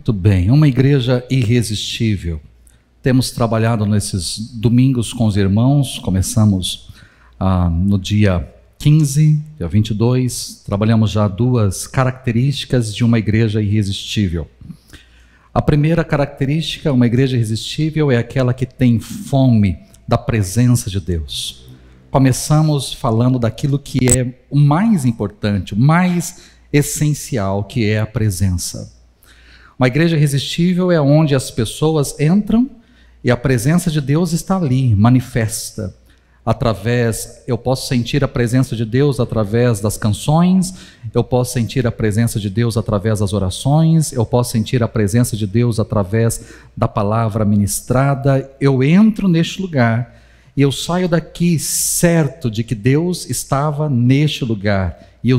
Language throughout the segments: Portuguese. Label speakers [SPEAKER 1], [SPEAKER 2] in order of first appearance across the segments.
[SPEAKER 1] Muito bem, uma igreja irresistível. Temos trabalhado nesses domingos com os irmãos, começamos no dia 15, dia 22, trabalhamos já duas características de uma igreja irresistível. A primeira característica, uma igreja irresistível, é aquela que tem fome da presença de Deus. Começamos falando daquilo que é o mais importante, o mais essencial, que é a presença. Uma igreja irresistível é onde as pessoas entram e a presença de Deus está ali, manifesta. Eu posso sentir a presença de Deus através das canções, eu posso sentir a presença de Deus através das orações, eu posso sentir a presença de Deus através da palavra ministrada. Eu entro neste lugar e eu saio daqui certo de que Deus estava neste lugar e eu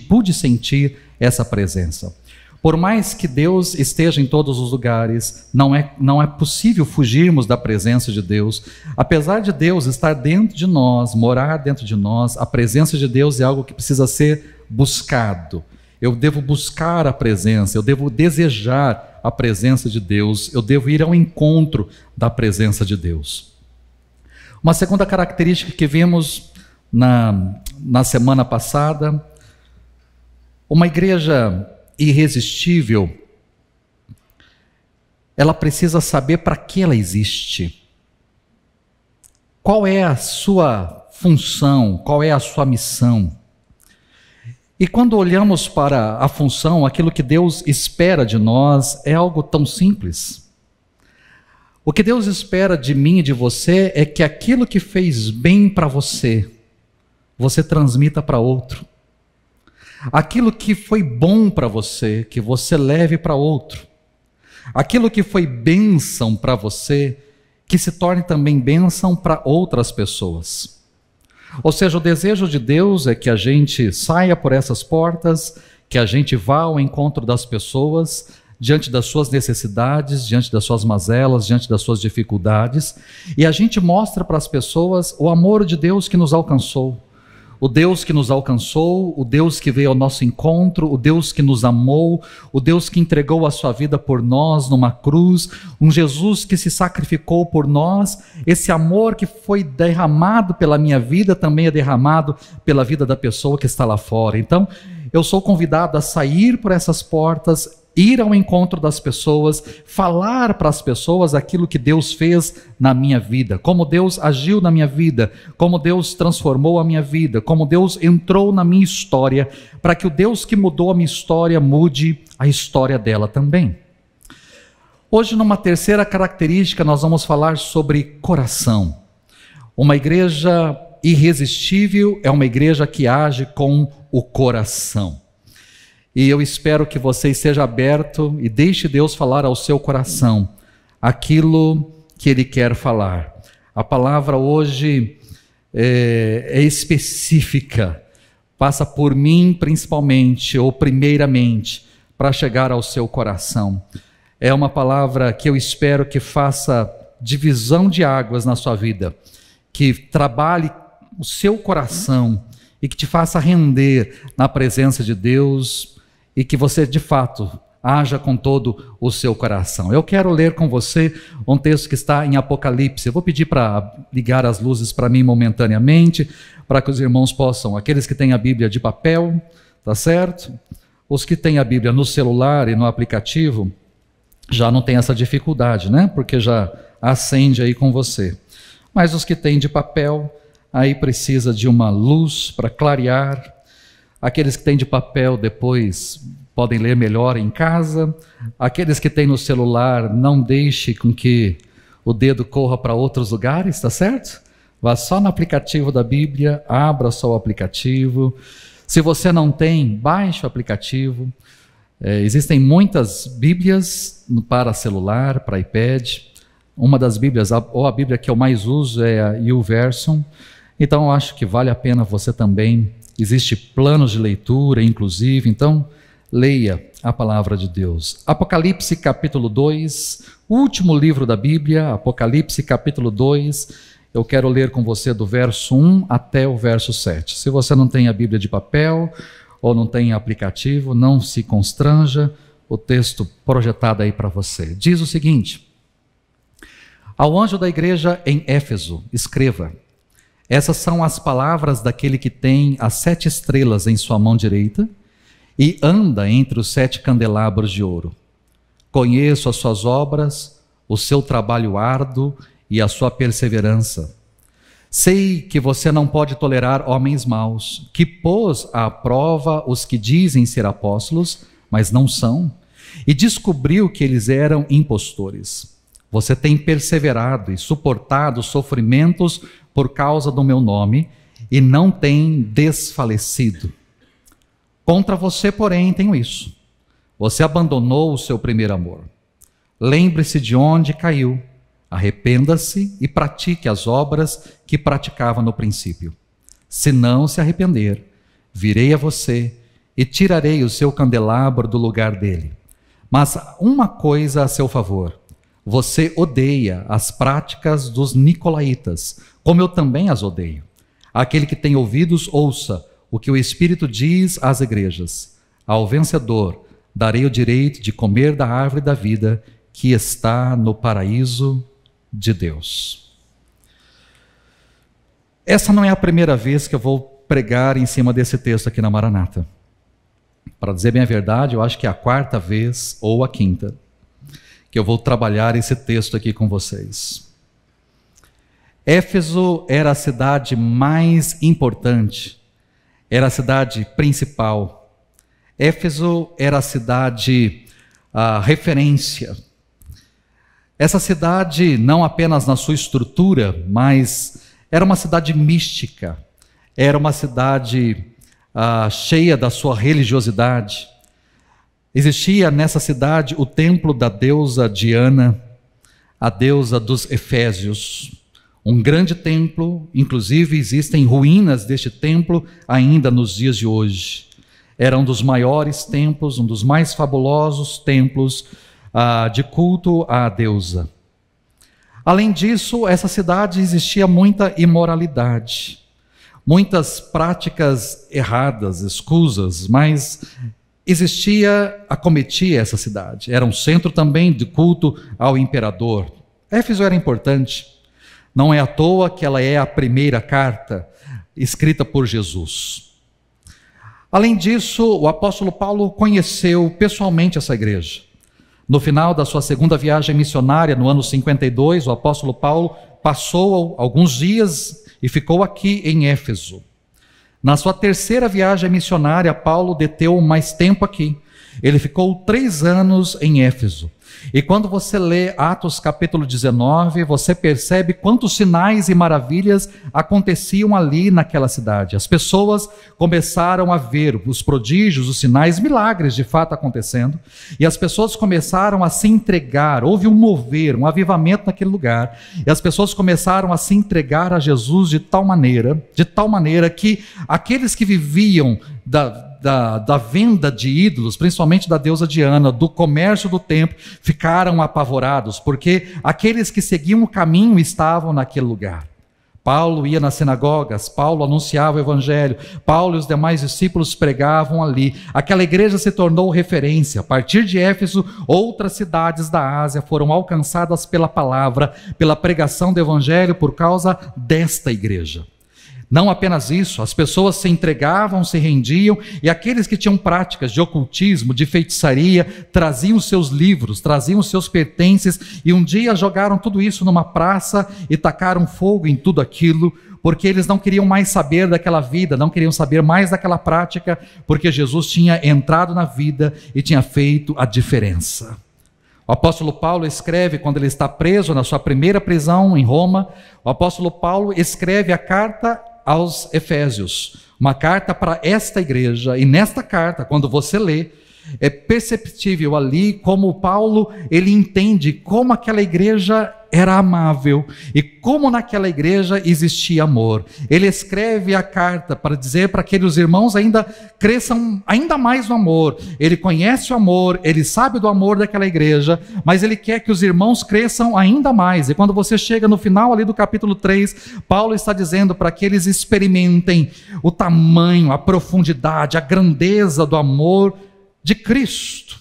[SPEAKER 1] pude sentir essa presença. Por mais que Deus esteja em todos os lugares, não é possível fugirmos da presença de Deus. Apesar de Deus estar dentro de nós, morar dentro de nós, a presença de Deus é algo que precisa ser buscado. Eu devo buscar a presença, eu devo desejar a presença de Deus, eu devo ir ao encontro da presença de Deus. Uma segunda característica que vimos na semana passada, uma igreja irresistível, ela precisa saber para que ela existe. Qual é a sua função? Qual é a sua missão? E quando olhamos para a função, aquilo que Deus espera de nós é algo tão simples. O que Deus espera de mim e de você é que aquilo que fez bem para você, você transmita para outro. Aquilo que foi bom para você, que você leve para outro. Aquilo que foi bênção para você, que se torne também bênção para outras pessoas. Ou seja, o desejo de Deus é que a gente saia por essas portas, que a gente vá ao encontro das pessoas, diante das suas necessidades, diante das suas mazelas, diante das suas dificuldades, e a gente mostra para as pessoas o amor de Deus que nos alcançou. O Deus que nos alcançou, o Deus que veio ao nosso encontro, o Deus que nos amou, o Deus que entregou a sua vida por nós numa cruz, um Jesus que se sacrificou por nós. Esse amor que foi derramado pela minha vida também é derramado pela vida da pessoa que está lá fora. Então, eu sou convidado a sair por essas portas, ir ao encontro das pessoas, falar para as pessoas aquilo que Deus fez na minha vida, como Deus agiu na minha vida, como Deus transformou a minha vida, como Deus entrou na minha história, para que o Deus que mudou a minha história mude a história dela também. Hoje, numa terceira característica, nós vamos falar sobre coração. Uma igreja irresistível é uma igreja que age com o coração. E eu espero que você esteja aberto e deixe Deus falar ao seu coração aquilo que Ele quer falar. A palavra hoje é específica, passa por mim principalmente, ou primeiramente, para chegar ao seu coração. É uma palavra que eu espero que faça divisão de águas na sua vida, que trabalhe o seu coração e que te faça render na presença de Deus, e que você, de fato, haja com todo o seu coração. Eu quero ler com você um texto que está em Apocalipse. Eu vou pedir para ligar as luzes para mim momentaneamente, para que os irmãos possam, aqueles que têm a Bíblia de papel, tá certo? Os que têm a Bíblia no celular e no aplicativo, já não tem essa dificuldade, né? Porque já acende aí com você. Mas os que têm de papel, aí precisa de uma luz para clarear. Aqueles que têm de papel depois podem ler melhor em casa. Aqueles que têm no celular, não deixe com que o dedo corra para outros lugares, tá certo? Vá só no aplicativo da Bíblia, abra só o aplicativo. Se você não tem, baixe o aplicativo. Existem muitas Bíblias para celular, para iPad. Uma das Bíblias, ou a Bíblia que eu mais uso é a YouVersion. Então eu acho que vale a pena você também. Existe planos de leitura, inclusive, então leia a palavra de Deus. Apocalipse capítulo 2, último livro da Bíblia, Apocalipse capítulo 2, eu quero ler com você do verso 1 até o verso 7. Se você não tem a Bíblia de papel ou não tem aplicativo, não se constranja, o texto projetado aí para você. Diz o seguinte: ao anjo da igreja em Éfeso, escreva: essas são as palavras daquele que tem as 7 estrelas em sua mão direita e anda entre os 7 candelabros de ouro. Conheço as suas obras, o seu trabalho árduo e a sua perseverança. Sei que você não pode tolerar homens maus, que pôs à prova os que dizem ser apóstolos, mas não são, e descobriu que eles eram impostores. Você tem perseverado e suportado sofrimentos por causa do meu nome e não tem desfalecido. Contra você, porém, tenho isso: você abandonou o seu primeiro amor. Lembre-se de onde caiu, arrependa-se e pratique as obras que praticava no princípio. Se não se arrepender, virei a você e tirarei o seu candelabro do lugar dele. Mas uma coisa a seu favor: você odeia as práticas dos nicolaítas, como eu também as odeio. Aquele que tem ouvidos, ouça o que o Espírito diz às igrejas. Ao vencedor darei o direito de comer da árvore da vida que está no paraíso de Deus. Essa não é a primeira vez que eu vou pregar em cima desse texto aqui na Maranata. Para dizer bem a verdade, eu acho que é a 4ª vez ou a 5ª que eu vou trabalhar esse texto aqui com vocês. Éfeso era a cidade mais importante, era a cidade principal. Éfeso era a cidade, a referência. Essa cidade, não apenas na sua estrutura, mas era uma cidade mística, era uma cidade cheia da sua religiosidade. Existia nessa cidade o templo da deusa Diana, a deusa dos Efésios. Um grande templo, inclusive existem ruínas deste templo ainda nos dias de hoje. Era um dos maiores templos, um dos mais fabulosos templos de culto à deusa. Além disso, essa cidade existia muita imoralidade, muitas práticas erradas, escusas, mas acometia essa cidade. Era um centro também de culto ao imperador. Éfeso era importante. Não é à toa que ela é a primeira carta escrita por Jesus. Além disso, o apóstolo Paulo conheceu pessoalmente essa igreja. No final da sua 2ª viagem missionária, no ano 52, o apóstolo Paulo passou alguns dias e ficou aqui em Éfeso. Na sua 3ª viagem missionária, Paulo deteu mais tempo aqui. Ele ficou 3 anos em Éfeso. E quando você lê Atos capítulo 19, você percebe quantos sinais e maravilhas aconteciam ali naquela cidade. As pessoas começaram a ver os prodígios, os sinais, milagres de fato acontecendo. E as pessoas começaram a se entregar, houve um mover, um avivamento naquele lugar. E as pessoas começaram a se entregar a Jesus de tal maneira que aqueles que viviam da venda de ídolos, principalmente da deusa Diana, do comércio do templo, ficaram apavorados, porque aqueles que seguiam o caminho estavam naquele lugar. Paulo ia nas sinagogas, Paulo anunciava o evangelho, Paulo e os demais discípulos pregavam ali. Aquela igreja se tornou referência. A partir de Éfeso, outras cidades da Ásia foram alcançadas pela palavra, pela pregação do evangelho por causa desta igreja. Não apenas isso, as pessoas se entregavam, se rendiam, e aqueles que tinham práticas de ocultismo, de feitiçaria, traziam seus livros, traziam seus pertences, e um dia jogaram tudo isso numa praça e tacaram fogo em tudo aquilo, porque eles não queriam mais saber daquela vida, não queriam saber mais daquela prática, porque Jesus tinha entrado na vida e tinha feito a diferença. O apóstolo Paulo escreve, quando ele está preso na sua primeira prisão em Roma, o apóstolo Paulo escreve a carta aos Efésios, uma carta para esta igreja, e nesta carta, quando você lê, é perceptível ali como Paulo, ele entende como aquela igreja era amável e como naquela igreja existia amor. Ele escreve a carta para dizer para aqueles irmãos ainda cresçam ainda mais no amor. Ele conhece o amor, ele sabe do amor daquela igreja, mas ele quer que os irmãos cresçam ainda mais. E quando você chega no final ali do capítulo 3, Paulo está dizendo para que eles experimentem o tamanho, a profundidade, a grandeza do amor de Cristo.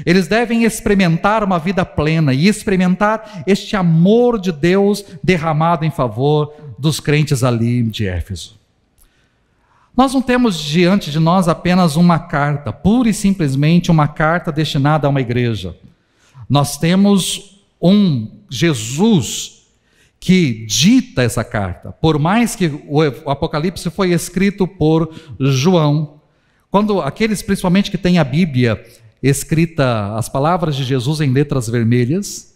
[SPEAKER 1] Eles devem experimentar uma vida plena e experimentar este amor de Deus derramado em favor dos crentes ali de Éfeso. Nós não temos diante de nós apenas uma carta, pura e simplesmente uma carta destinada a uma igreja. Nós temos um Jesus que dita essa carta. Por mais que o Apocalipse foi escrito por João, quando aqueles principalmente que têm a Bíblia escrita, as palavras de Jesus em letras vermelhas,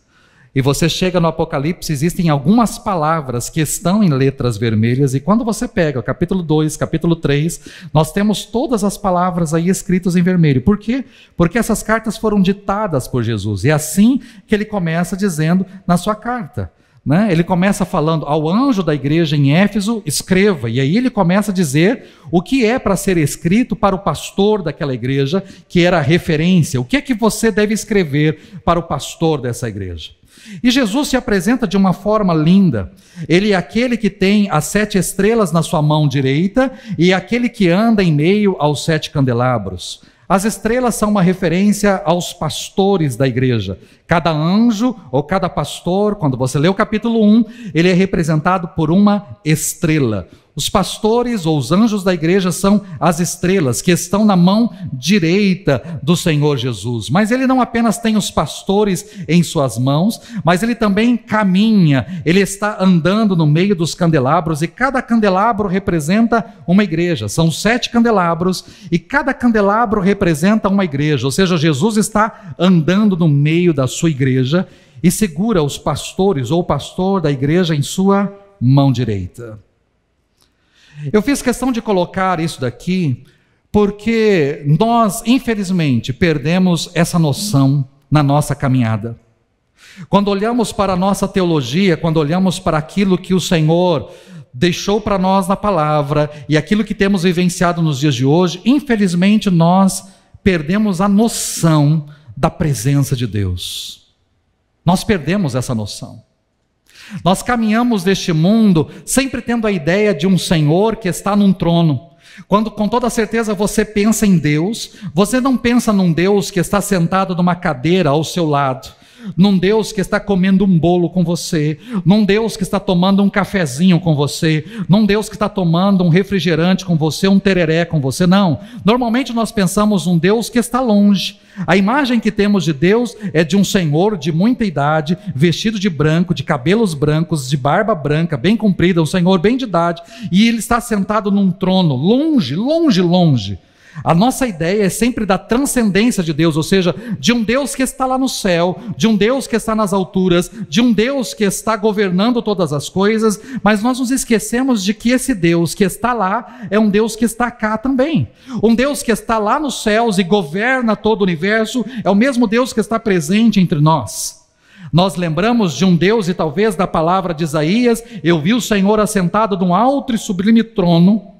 [SPEAKER 1] e você chega no Apocalipse, existem algumas palavras que estão em letras vermelhas, e quando você pega o capítulo 2, capítulo 3, nós temos todas as palavras aí escritas em vermelho. Por quê? Porque essas cartas foram ditadas por Jesus, e é assim que ele começa dizendo na sua carta. Ele começa falando ao anjo da igreja em Éfeso, escreva, e aí ele começa a dizer o que é para ser escrito para o pastor daquela igreja, que era a referência, o que é que você deve escrever para o pastor dessa igreja. E Jesus se apresenta de uma forma linda. Ele é aquele que tem as 7 estrelas na sua mão direita e é aquele que anda em meio aos 7 candelabros. As estrelas são uma referência aos pastores da igreja. Cada anjo ou cada pastor, quando você lê o capítulo 1, ele é representado por uma estrela. Os pastores ou os anjos da igreja são as estrelas que estão na mão direita do Senhor Jesus. Mas ele não apenas tem os pastores em suas mãos, mas ele também caminha, ele está andando no meio dos candelabros, e cada candelabro representa uma igreja. São 7 candelabros e cada candelabro representa uma igreja, ou seja, Jesus está andando no meio da sua igreja e segura os pastores ou o pastor da igreja em sua mão direita. Eu fiz questão de colocar isso daqui porque nós, infelizmente, perdemos essa noção na nossa caminhada. Quando olhamos para a nossa teologia, quando olhamos para aquilo que o Senhor deixou para nós na palavra e aquilo que temos vivenciado nos dias de hoje, infelizmente nós perdemos a noção da presença de Deus. Nós perdemos essa noção. Nós caminhamos neste mundo sempre tendo a ideia de um Senhor que está num trono. Quando com toda certeza você pensa em Deus, você não pensa num Deus que está sentado numa cadeira ao seu lado, num Deus que está comendo um bolo com você, num Deus que está tomando um cafezinho com você, num Deus que está tomando um refrigerante com você, um tereré com você. Não, normalmente nós pensamos num Deus que está longe. A imagem que temos de Deus é de um Senhor de muita idade, vestido de branco, de cabelos brancos, de barba branca, bem comprida, um Senhor bem de idade, e ele está sentado num trono, longe, longe, longe. A nossa ideia é sempre da transcendência de Deus, ou seja, de um Deus que está lá no céu, de um Deus que está nas alturas, de um Deus que está governando todas as coisas, mas nós nos esquecemos de que esse Deus que está lá é um Deus que está cá também. Um Deus que está lá nos céus e governa todo o universo é o mesmo Deus que está presente entre nós. Nós lembramos de um Deus e talvez da palavra de Isaías: eu vi o Senhor assentado num alto e sublime trono.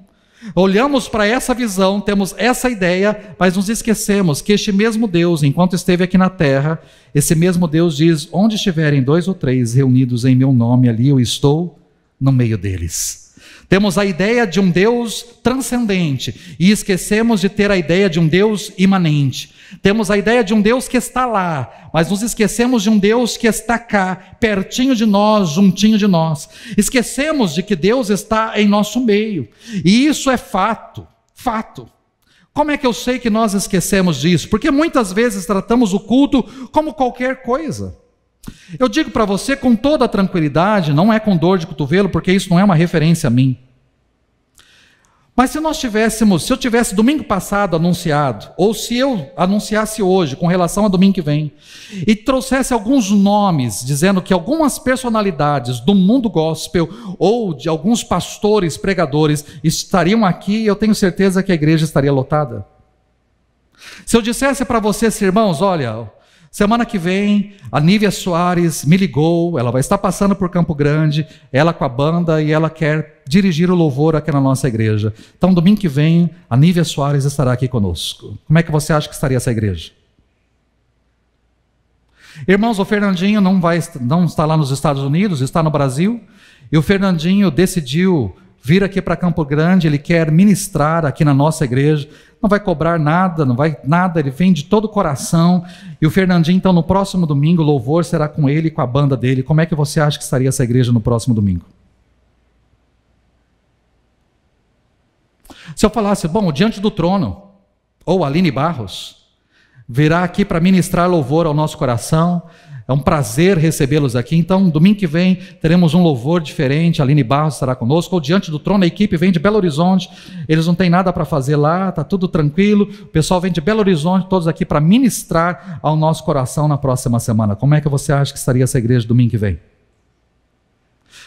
[SPEAKER 1] Olhamos para essa visão, temos essa ideia, mas nos esquecemos que este mesmo Deus, enquanto esteve aqui na terra, esse mesmo Deus diz: onde estiverem 2 ou 3 reunidos em meu nome, ali eu estou no meio deles. Temos a ideia de um Deus transcendente e esquecemos de ter a ideia de um Deus imanente. Temos a ideia de um Deus que está lá, mas nos esquecemos de um Deus que está cá, pertinho de nós, juntinho de nós. Esquecemos de que Deus está em nosso meio, e isso é fato, fato. Como é que eu sei que nós esquecemos disso? Porque muitas vezes tratamos o culto como qualquer coisa. Eu digo para você com toda a tranquilidade, não é com dor de cotovelo, porque isso não é uma referência a mim. Mas se eu tivesse domingo passado anunciado, ou se eu anunciasse hoje com relação ao domingo que vem, e trouxesse alguns nomes, dizendo que algumas personalidades do mundo gospel, ou de alguns pastores, pregadores, estariam aqui, eu tenho certeza que a igreja estaria lotada. Se eu dissesse para vocês, irmãos, olha, semana que vem, a Nívia Soares me ligou, ela vai estar passando por Campo Grande, ela com a banda, e ela quer dirigir o louvor aqui na nossa igreja. Então, domingo que vem, a Nívia Soares estará aqui conosco. Como é que você acha que estaria essa igreja? Irmãos, o Fernandinho não está lá nos Estados Unidos, está no Brasil, e o Fernandinho decidiu vir aqui para Campo Grande, ele quer ministrar aqui na nossa igreja. não vai cobrar nada, não vai nada, ele vem de todo o coração. E o Fernandinho, então, no próximo domingo, o louvor será com ele e com a banda dele. Como é que você acha que estaria essa igreja no próximo domingo? Se eu falasse, bom, Diante do Trono, ou Aline Barros, virá aqui para ministrar louvor ao nosso coração, é um prazer recebê-los aqui. Então, domingo que vem, teremos um louvor diferente, a Aline Barros estará conosco, ou Diante do Trono, a equipe vem de Belo Horizonte, eles não têm nada para fazer lá, está tudo tranquilo, o pessoal vem de Belo Horizonte, todos aqui para ministrar ao nosso coração na próxima semana. Como é que você acha que estaria essa igreja domingo que vem?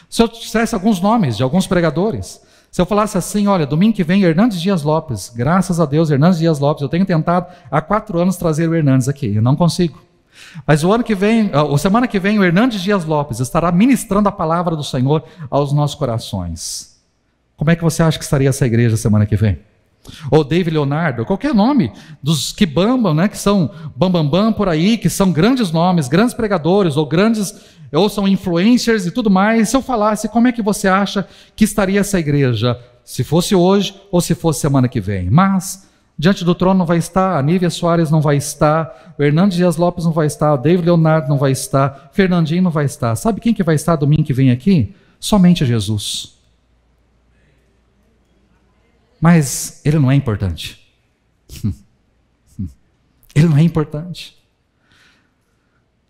[SPEAKER 1] Se eu dissesse alguns nomes de alguns pregadores, se eu falasse assim, olha, domingo que vem, Hernandes Dias Lopes, graças a Deus, Hernandes Dias Lopes, eu tenho tentado há 4 anos trazer o Hernandes aqui, eu não consigo. Mas o ano que vem, semana que vem, o Hernandes Dias Lopes estará ministrando a palavra do Senhor aos nossos corações. Como é que você acha que estaria essa igreja semana que vem? Ou David Leonardo, qualquer nome dos que bambam, né, que são bambambam por aí, que são grandes nomes, grandes pregadores, ou são influencers e tudo mais. Se eu falasse, como é que você acha que estaria essa igreja, se fosse hoje ou se fosse semana que vem? Mas Diante do Trono não vai estar, a Nívia Soares não vai estar, o Hernandes Dias Lopes não vai estar, o David Leonardo não vai estar, Fernandinho não vai estar. Sabe quem que vai estar domingo que vem aqui? Somente Jesus. Mas ele não é importante. Ele não é importante.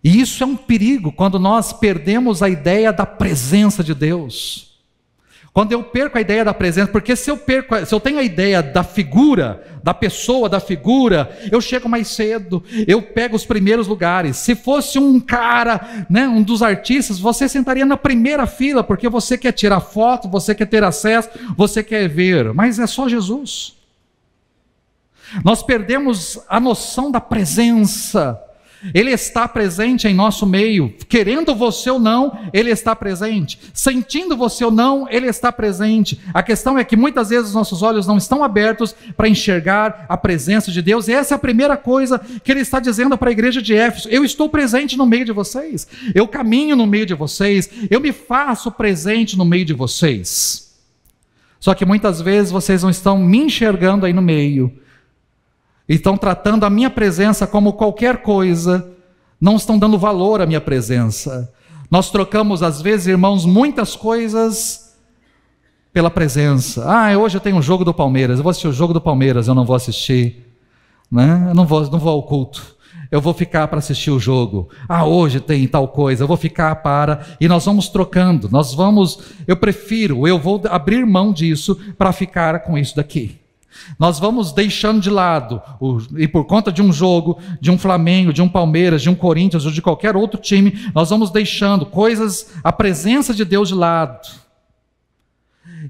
[SPEAKER 1] E isso é um perigo quando nós perdemos a ideia da presença de Deus. Quando eu perco a ideia da presença, porque se eu tenho a ideia da figura, da pessoa, da figura, eu chego mais cedo, eu pego os primeiros lugares. Se fosse um cara, né, um dos artistas, você sentaria na primeira fila, porque você quer tirar foto, você quer ter acesso, você quer ver, mas é só Jesus. Nós perdemos a noção da presença. Ele está presente em nosso meio, querendo você ou não, Ele está presente, sentindo você ou não, Ele está presente. A questão é que muitas vezes os nossos olhos não estão abertos para enxergar a presença de Deus, e essa é a primeira coisa que Ele está dizendo para a igreja de Éfeso: eu estou presente no meio de vocês, eu caminho no meio de vocês, eu me faço presente no meio de vocês. Só que muitas vezes vocês não estão me enxergando aí no meio, estão tratando a minha presença como qualquer coisa, não estão dando valor à minha presença. Nós trocamos, às vezes, irmãos, muitas coisas pela presença. Hoje eu tenho um jogo do Palmeiras, eu vou assistir o jogo do Palmeiras, eu não vou assistir, né? Eu não vou ao culto, eu vou ficar para assistir o jogo. Hoje tem tal coisa, eu vou ficar para... E nós vamos trocando, eu vou abrir mão disso para ficar com isso daqui. Nós vamos deixando de lado, e por conta de um jogo, de um Flamengo, de um Palmeiras, de um Corinthians ou de qualquer outro time, nós vamos deixando coisas, a presença de Deus de lado.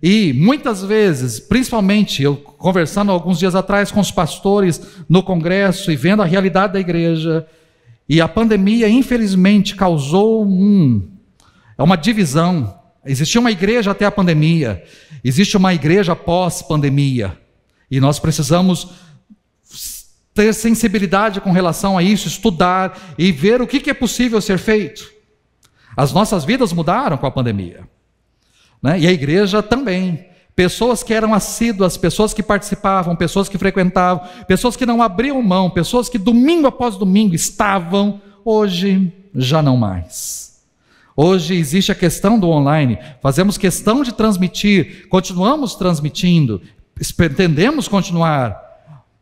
[SPEAKER 1] E muitas vezes, principalmente eu conversando alguns dias atrás com os pastores no congresso e vendo a realidade da igreja, e a pandemia infelizmente causou uma divisão. Existia uma igreja até a pandemia, existe uma igreja pós-pandemia. E nós precisamos ter sensibilidade com relação a isso, estudar e ver o que é possível ser feito. As nossas vidas mudaram com a pandemia, né? E a igreja também. Pessoas que eram assíduas, pessoas que participavam, pessoas que frequentavam, pessoas que não abriam mão, pessoas que domingo após domingo estavam, hoje já não mais. Hoje existe a questão do online, fazemos questão de transmitir, continuamos transmitindo, pretendemos continuar,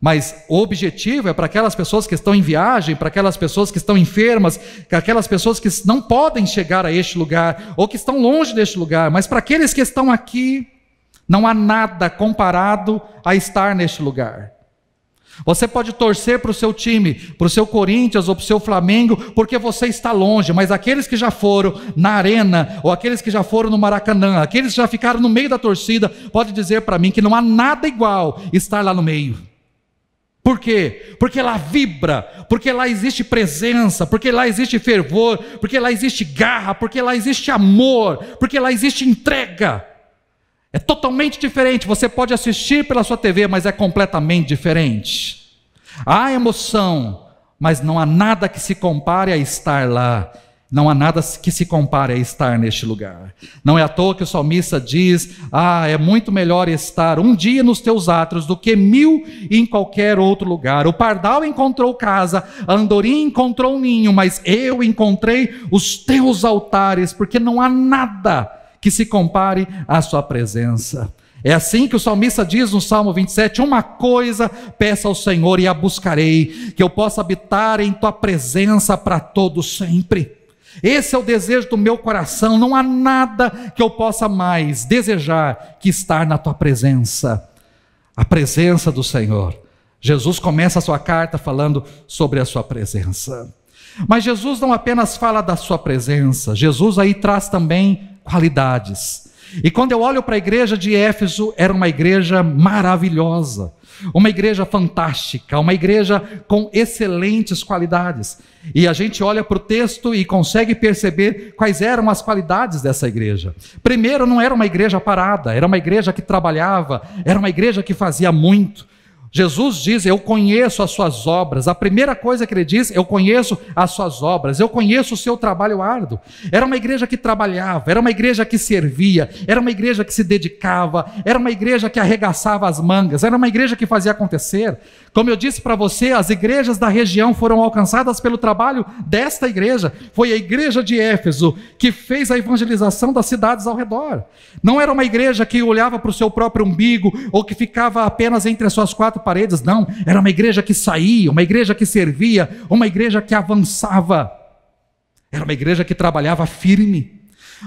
[SPEAKER 1] mas o objetivo é para aquelas pessoas que estão em viagem, para aquelas pessoas que estão enfermas, para aquelas pessoas que não podem chegar a este lugar, ou que estão longe deste lugar, mas para aqueles que estão aqui, não há nada comparado a estar neste lugar. Você pode torcer para o seu time, para o seu Corinthians ou para o seu Flamengo, porque você está longe, mas aqueles que já foram na arena, ou aqueles que já foram no Maracanã, aqueles que já ficaram no meio da torcida, pode dizer para mim que não há nada igual estar lá no meio. Por quê? Porque lá vibra, porque lá existe presença, porque lá existe fervor, porque lá existe garra, porque lá existe amor, porque lá existe entrega. É totalmente diferente. Você pode assistir pela sua TV, mas é completamente diferente. Há emoção, mas não há nada que se compare a estar lá. Não há nada que se compare a estar neste lugar. Não é à toa que o salmista diz: é muito melhor estar um dia nos teus átrios do que 1000 em qualquer outro lugar. O pardal encontrou casa, a andorinha encontrou um ninho, mas eu encontrei os teus altares, porque não há nada que se compare à sua presença. É assim que o salmista diz no Salmo 27, uma coisa peço ao Senhor e a buscarei, que eu possa habitar em tua presença para todo sempre. Esse é o desejo do meu coração, não há nada que eu possa mais desejar que estar na tua presença, a presença do Senhor. Jesus começa a sua carta falando sobre a sua presença. Mas Jesus não apenas fala da sua presença, Jesus aí traz também qualidades. E quando eu olho para a igreja de Éfeso, era uma igreja maravilhosa, uma igreja fantástica, uma igreja com excelentes qualidades. E a gente olha para o texto e consegue perceber quais eram as qualidades dessa igreja. Primeiro, não era uma igreja parada, era uma igreja que trabalhava, era uma igreja que fazia muito. Jesus diz: eu conheço as suas obras. A primeira coisa que ele diz: eu conheço as suas obras, eu conheço o seu trabalho árduo. Era uma igreja que trabalhava, era uma igreja que servia, era uma igreja que se dedicava, era uma igreja que arregaçava as mangas, era uma igreja que fazia acontecer. Como eu disse para você, as igrejas da região foram alcançadas pelo trabalho desta igreja. Foi a igreja de Éfeso que fez a evangelização das cidades ao redor. Não era uma igreja que olhava para o seu próprio umbigo ou que ficava apenas entre as suas quatro paredes, não. Era uma igreja que saía, uma igreja que servia, uma igreja que avançava. Era uma igreja que trabalhava firme.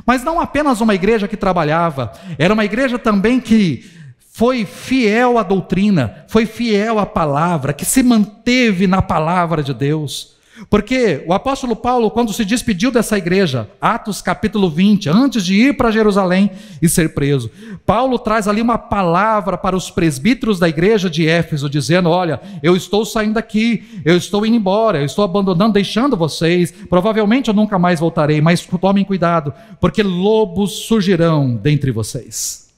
[SPEAKER 1] Mas não apenas uma igreja que trabalhava, era uma igreja também que foi fiel à doutrina, foi fiel à palavra, que se manteve na palavra de Deus. Porque o apóstolo Paulo, quando se despediu dessa igreja, Atos capítulo 20, antes de ir para Jerusalém e ser preso, Paulo traz ali uma palavra para os presbíteros da igreja de Éfeso, dizendo: olha, eu estou saindo daqui, eu estou indo embora, eu estou abandonando, deixando vocês, provavelmente eu nunca mais voltarei, mas tomem cuidado, porque lobos surgirão dentre vocês.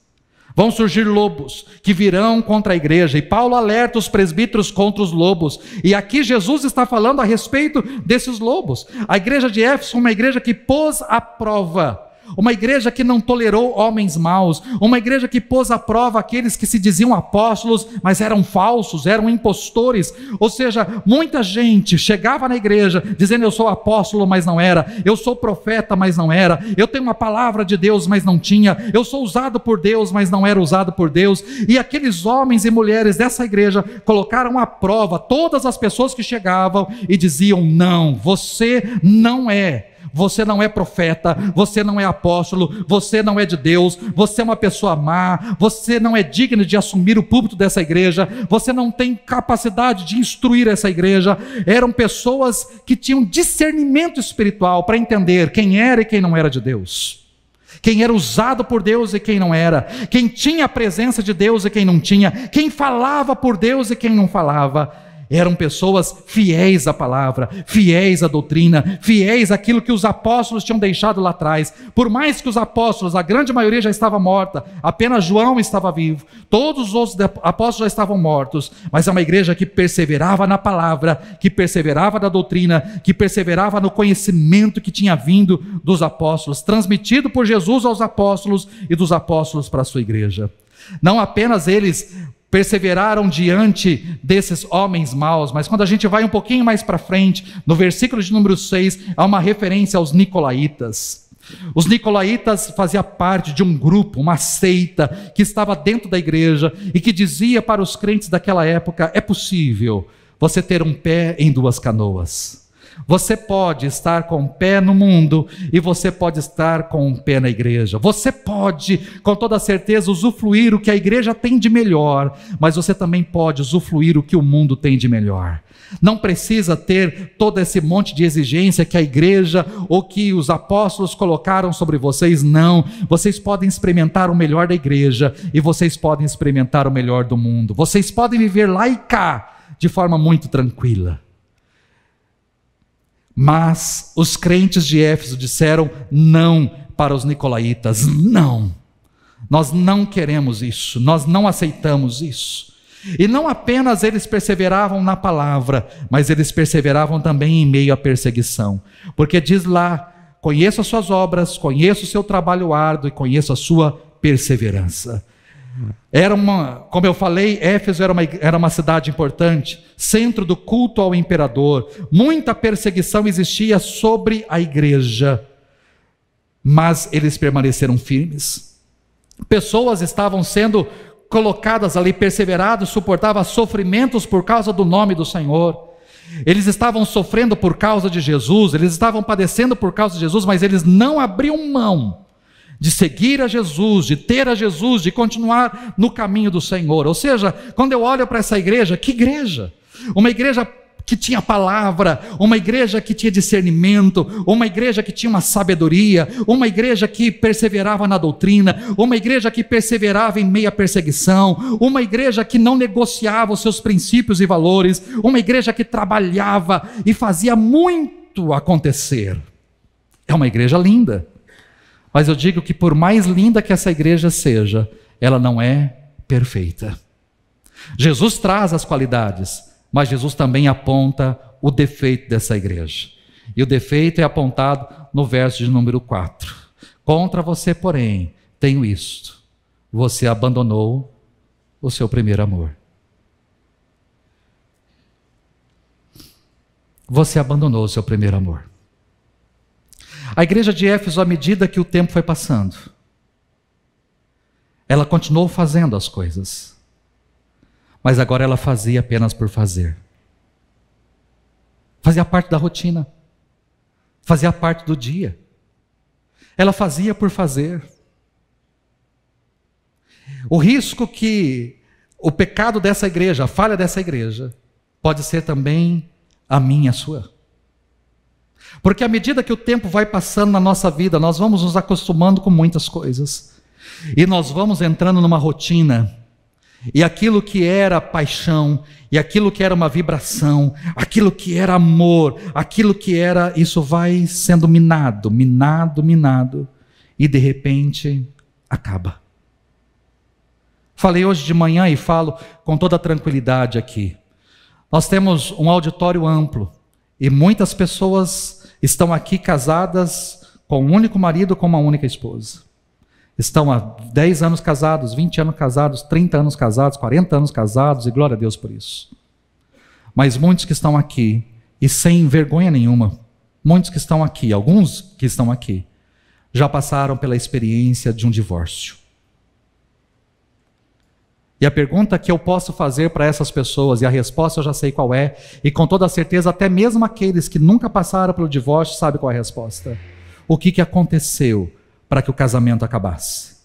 [SPEAKER 1] Vão surgir lobos que virão contra a igreja, e Paulo alerta os presbíteros contra os lobos, e aqui Jesus está falando a respeito desses lobos. A igreja de Éfeso, uma igreja que pôs à prova, uma igreja que não tolerou homens maus, uma igreja que pôs à prova aqueles que se diziam apóstolos, mas eram falsos, eram impostores. Ou seja, muita gente chegava na igreja dizendo: eu sou apóstolo, mas não era, eu sou profeta, mas não era, eu tenho uma palavra de Deus, mas não tinha, eu sou usado por Deus, mas não era usado por Deus. E aqueles homens e mulheres dessa igreja colocaram à prova todas as pessoas que chegavam e diziam: não, você não é. Você não é profeta, você não é apóstolo, você não é de Deus, você é uma pessoa má, você não é digno de assumir o púlpito dessa igreja, você não tem capacidade de instruir essa igreja. Eram pessoas que tinham discernimento espiritual para entender quem era e quem não era de Deus, quem era usado por Deus e quem não era, quem tinha a presença de Deus e quem não tinha, quem falava por Deus e quem não falava. Eram pessoas fiéis à palavra, fiéis à doutrina, fiéis àquilo que os apóstolos tinham deixado lá atrás. Por mais que os apóstolos, a grande maioria já estava morta, apenas João estava vivo, todos os outros apóstolos já estavam mortos, mas é uma igreja que perseverava na palavra, que perseverava na doutrina, que perseverava no conhecimento que tinha vindo dos apóstolos, transmitido por Jesus aos apóstolos e dos apóstolos para a sua igreja. Não apenas eles perseveraram diante desses homens maus, mas quando a gente vai um pouquinho mais para frente, no versículo de número 6, há uma referência aos nicolaítas. Os nicolaítas faziam parte de um grupo, uma seita, que estava dentro da igreja e que dizia para os crentes daquela época: é possível você ter um pé em duas canoas. Você pode estar com um pé no mundo e você pode estar com um pé na igreja. Você pode, com toda certeza, usufruir o que a igreja tem de melhor, mas você também pode usufruir o que o mundo tem de melhor. Não precisa ter todo esse monte de exigência que a igreja ou que os apóstolos colocaram sobre vocês, não. Vocês podem experimentar o melhor da igreja e vocês podem experimentar o melhor do mundo. Vocês podem viver lá e cá de forma muito tranquila. Mas os crentes de Éfeso disseram não para os nicolaítas: não, nós não queremos isso, nós não aceitamos isso. E não apenas eles perseveravam na palavra, mas eles perseveravam também em meio à perseguição, porque diz lá conheço as suas obras, conheço o seu trabalho árduo e conheço a sua perseverança. Como eu falei, Éfeso era uma cidade importante, centro do culto ao imperador. Muita perseguição existia sobre a igreja, mas eles permaneceram firmes. Pessoas estavam sendo colocadas ali, perseverados, suportavam sofrimentos por causa do nome do Senhor. Eles estavam sofrendo por causa de Jesus, eles estavam padecendo por causa de Jesus, mas eles não abriam mão de seguir a Jesus, de ter a Jesus, de continuar no caminho do Senhor. Ou seja, quando eu olho para essa igreja, que igreja? Uma igreja que tinha palavra, uma igreja que tinha discernimento, uma igreja que tinha uma sabedoria, uma igreja que perseverava na doutrina, uma igreja que perseverava em meio à perseguição, uma igreja que não negociava os seus princípios e valores, uma igreja que trabalhava e fazia muito acontecer. É uma igreja linda. Mas eu digo que por mais linda que essa igreja seja, ela não é perfeita. Jesus traz as qualidades, mas Jesus também aponta o defeito dessa igreja. E o defeito é apontado no verso de número 4. Contra você, porém, tenho isto: você abandonou o seu primeiro amor. Você abandonou o seu primeiro amor. A igreja de Éfeso, à medida que o tempo foi passando, ela continuou fazendo as coisas, mas agora ela fazia apenas por fazer. Fazia parte da rotina, fazia parte do dia. Ela fazia por fazer. O risco que o pecado dessa igreja, a falha dessa igreja, pode ser também a minha e a sua. Porque à medida que o tempo vai passando na nossa vida, nós vamos nos acostumando com muitas coisas. E nós vamos entrando numa rotina. E aquilo que era paixão, e aquilo que era uma vibração, aquilo que era amor, aquilo que era, isso vai sendo minado. E de repente, acaba. Falei hoje de manhã e falo com toda a tranquilidade aqui. Nós temos um auditório amplo. E muitas pessoas estão aqui casadas com um único marido, com uma única esposa. Estão há 10 anos casados, 20 anos casados, 30 anos casados, 40 anos casados, e glória a Deus por isso. Mas muitos que estão aqui, e sem vergonha nenhuma, muitos que estão aqui, alguns que estão aqui, já passaram pela experiência de um divórcio. E a pergunta que eu posso fazer para essas pessoas, e a resposta eu já sei qual é, e com toda certeza até mesmo aqueles que nunca passaram pelo divórcio sabem qual é a resposta. O que aconteceu para que o casamento acabasse?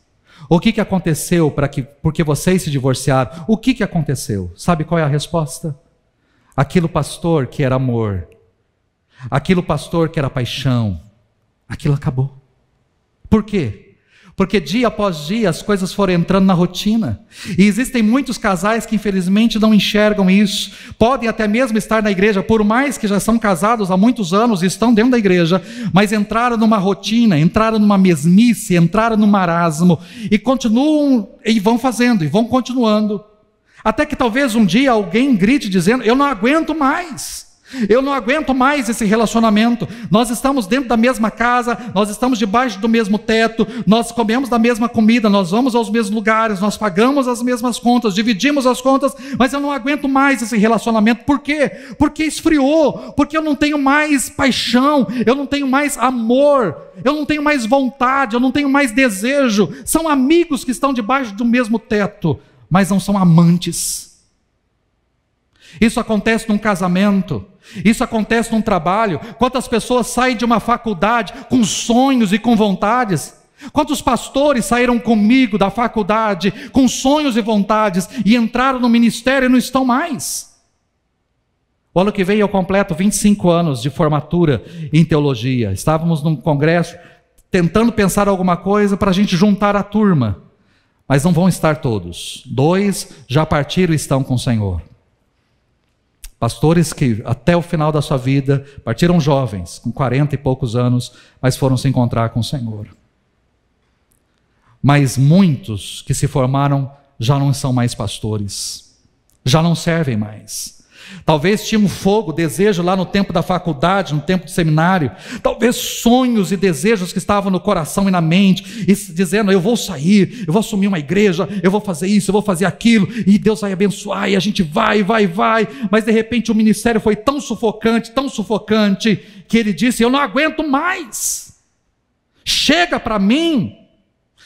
[SPEAKER 1] O que aconteceu porque vocês se divorciaram? O que aconteceu? Sabe qual é a resposta? Aquilo, pastor, que era amor, aquilo, pastor, que era paixão, aquilo acabou. Por quê? Porque dia após dia as coisas foram entrando na rotina. E existem muitos casais que infelizmente não enxergam isso. Podem até mesmo estar na igreja, por mais que já são casados há muitos anos e estão dentro da igreja, mas entraram numa rotina, entraram numa mesmice, entraram num marasmo, e continuam, e vão fazendo, e vão continuando. Até que talvez um dia alguém grite dizendo: eu não aguento mais. Eu não aguento mais esse relacionamento. Nós estamos dentro da mesma casa, nós estamos debaixo do mesmo teto, nós comemos da mesma comida, nós vamos aos mesmos lugares, nós pagamos as mesmas contas, dividimos as contas, mas eu não aguento mais esse relacionamento. Por quê? Porque esfriou, porque eu não tenho mais paixão, eu não tenho mais amor, eu não tenho mais vontade, eu não tenho mais desejo. São amigos que estão debaixo do mesmo teto, mas não são amantes. Isso acontece num casamento, isso acontece num trabalho. Quantas pessoas saem de uma faculdade com sonhos e com vontades? Quantos pastores saíram comigo da faculdade com sonhos e vontades e entraram no ministério e não estão mais? O ano que vem eu completo 25 anos de formatura em teologia. Estávamos num congresso tentando pensar alguma coisa para a gente juntar a turma, mas não vão estar todos. 2 já partiram e estão com o Senhor. Pastores que até o final da sua vida partiram jovens, com 40 e poucos anos, mas foram se encontrar com o Senhor. Mas muitos que se formaram já não são mais pastores, já não servem mais. Talvez tinha um fogo, desejo lá no tempo da faculdade, no tempo do seminário. Talvez sonhos e desejos que estavam no coração e na mente, e dizendo: eu vou sair, eu vou assumir uma igreja, eu vou fazer isso, eu vou fazer aquilo, e Deus vai abençoar, e a gente vai. Mas de repente o ministério foi tão sufocante, que ele disse: eu não aguento mais, chega para mim,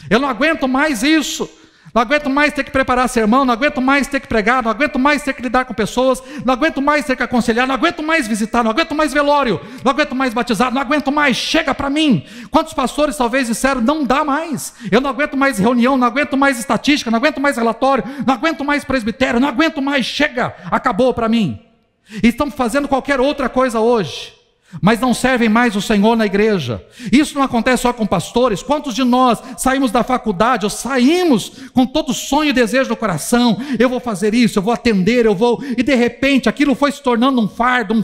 [SPEAKER 1] eu não aguento mais isso. Não aguento mais ter que preparar sermão, não aguento mais ter que pregar, não aguento mais ter que lidar com pessoas, não aguento mais ter que aconselhar, não aguento mais visitar, não aguento mais velório, não aguento mais batizar, não aguento mais, chega para mim. Quantos pastores talvez disseram: não dá mais, eu não aguento mais reunião, não aguento mais estatística, não aguento mais relatório, não aguento mais presbitério, não aguento mais, chega, acabou para mim. E estão fazendo qualquer outra coisa hoje, mas não servem mais o Senhor na igreja. Isso não acontece só com pastores. Quantos de nós saímos da faculdade, ou saímos com todo sonho e desejo no coração: eu vou fazer isso, eu vou atender, e de repente aquilo foi se tornando um fardo.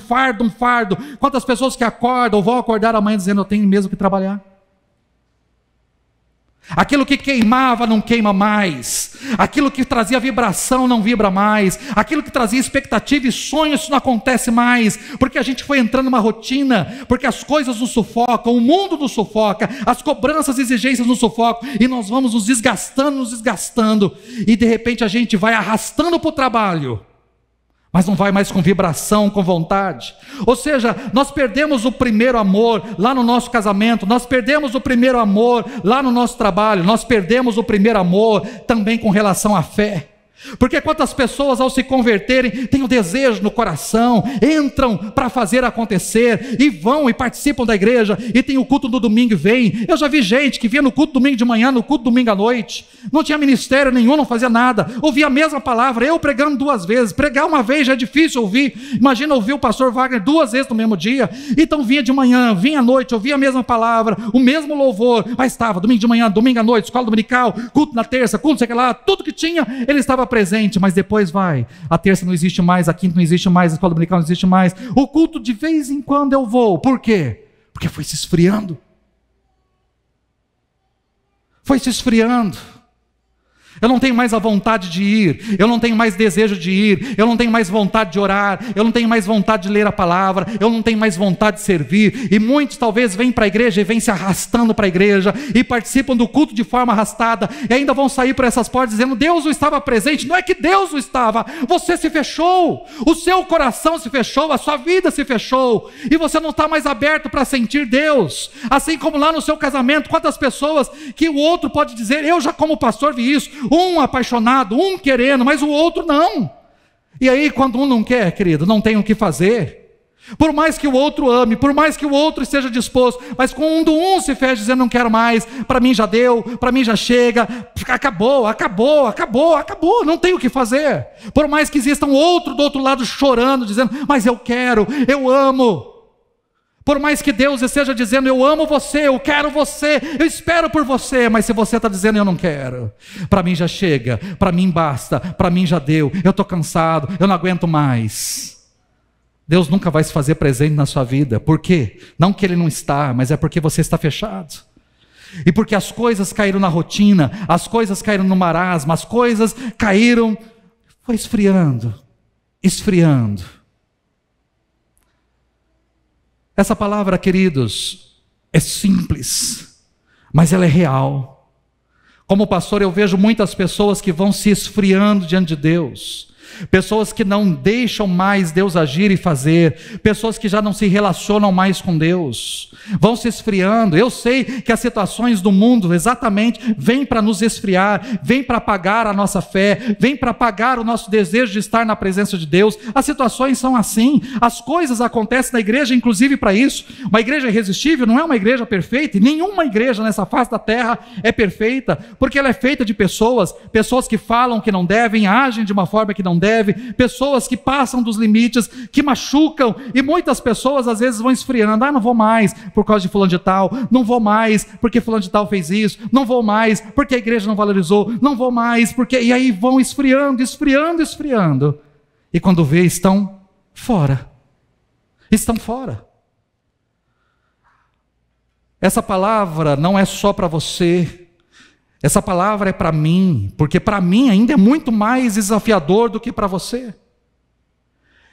[SPEAKER 1] Quantas pessoas que acordam ou vão acordar amanhã dizendo: eu tenho mesmo que trabalhar. Aquilo que queimava não queima mais, aquilo que trazia vibração não vibra mais, aquilo que trazia expectativa e sonho, isso não acontece mais, porque a gente foi entrando numa rotina, porque as coisas nos sufocam, o mundo nos sufoca, as cobranças e exigências nos sufocam, e nós vamos nos desgastando, e de repente a gente vai arrastando para o trabalho, mas não vai mais com vibração, com vontade. Ou seja, nós perdemos o primeiro amor lá no nosso casamento, nós perdemos o primeiro amor lá no nosso trabalho, nós perdemos o primeiro amor também com relação à fé. Porque quantas pessoas ao se converterem têm o desejo no coração, entram para fazer acontecer, e vão e participam da igreja, e tem o culto do domingo e vem. Eu já vi gente que vinha no culto domingo de manhã, no culto domingo à noite, não tinha ministério nenhum, não fazia nada, ouvia a mesma palavra, eu pregando 2 vezes, pregar uma vez já é difícil ouvir, imagina ouvir o pastor Wagner 2 vezes no mesmo dia. Então vinha de manhã, vinha à noite, ouvia a mesma palavra, o mesmo louvor, mas estava domingo de manhã, domingo à noite, escola dominical, culto na terça, culto sei lá, tudo que tinha, ele estava presente. Mas depois a terça não existe mais, a quinta não existe mais, a escola dominical não existe mais, o culto de vez em quando eu vou. Por quê? Porque foi se esfriando. Eu não tenho mais a vontade de ir, eu não tenho mais desejo de ir, eu não tenho mais vontade de orar, eu não tenho mais vontade de ler a palavra, eu não tenho mais vontade de servir. E muitos talvez vêm para a igreja e vêm se arrastando para a igreja, e participam do culto de forma arrastada, e ainda vão sair por essas portas dizendo: Deus não estava presente. Não é que Deus não estava, você se fechou, o seu coração se fechou, a sua vida se fechou, e você não está mais aberto para sentir Deus. Assim como lá no seu casamento, quantas pessoas que o outro pode dizer: eu já como pastor vi isso, um apaixonado, um querendo, mas o outro não. E aí quando um não quer, querido, não tem o que fazer. Por mais que o outro ame, por mais que o outro esteja disposto, mas quando um se fecha dizendo: não quero mais, para mim já deu, para mim já chega, acabou, não tem o que fazer. Por mais que exista um outro do outro lado chorando, dizendo: mas eu quero, eu amo. Por mais que Deus esteja dizendo: eu amo você, eu quero você, eu espero por você, mas se você está dizendo: eu não quero, para mim já chega, para mim basta, para mim já deu, eu estou cansado, eu não aguento mais, Deus nunca vai se fazer presente na sua vida. Por quê? Não que Ele não está, mas é porque você está fechado, e porque as coisas caíram na rotina, as coisas caíram no marasmo, as coisas caíram, foi esfriando. Essa palavra, queridos, é simples, mas ela é real. Como pastor, eu vejo muitas pessoas que vão se esfriando diante de Deus, pessoas que não deixam mais Deus agir e fazer, pessoas que já não se relacionam mais com Deus, vão se esfriando. Eu sei que as situações do mundo exatamente vêm para nos esfriar, vêm para apagar a nossa fé, vêm para apagar o nosso desejo de estar na presença de Deus. As situações são assim, as coisas acontecem na igreja inclusive para isso. Uma igreja irresistível não é uma igreja perfeita, e nenhuma igreja nessa face da terra é perfeita, porque ela é feita de pessoas que falam que não devem, agem de uma forma que não devem, pessoas que passam dos limites, que machucam, e muitas pessoas às vezes vão esfriando. Não vou mais por causa de fulano de tal, não vou mais porque fulano de tal fez isso, não vou mais porque a igreja não valorizou, não vou mais porque... E aí vão esfriando, e quando vê, estão fora. Essa palavra não é só para você, essa palavra é para mim, porque para mim ainda é muito mais desafiador do que para você.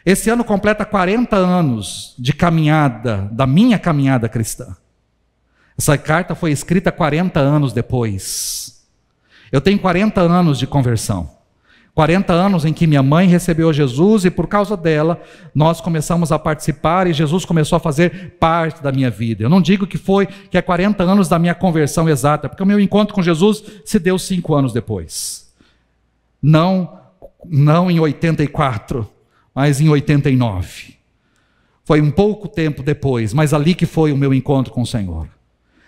[SPEAKER 1] Esse ano completa 40 anos de caminhada, da minha caminhada cristã. Essa carta foi escrita 40 anos depois. Eu tenho 40 anos de conversão. 40 anos em que minha mãe recebeu Jesus e por causa dela nós começamos a participar e Jesus começou a fazer parte da minha vida. Eu não digo que é 40 anos da minha conversão exata, porque o meu encontro com Jesus se deu 5 anos depois. Não em 84, mas em 89. Foi um pouco tempo depois, mas ali que foi o meu encontro com o Senhor.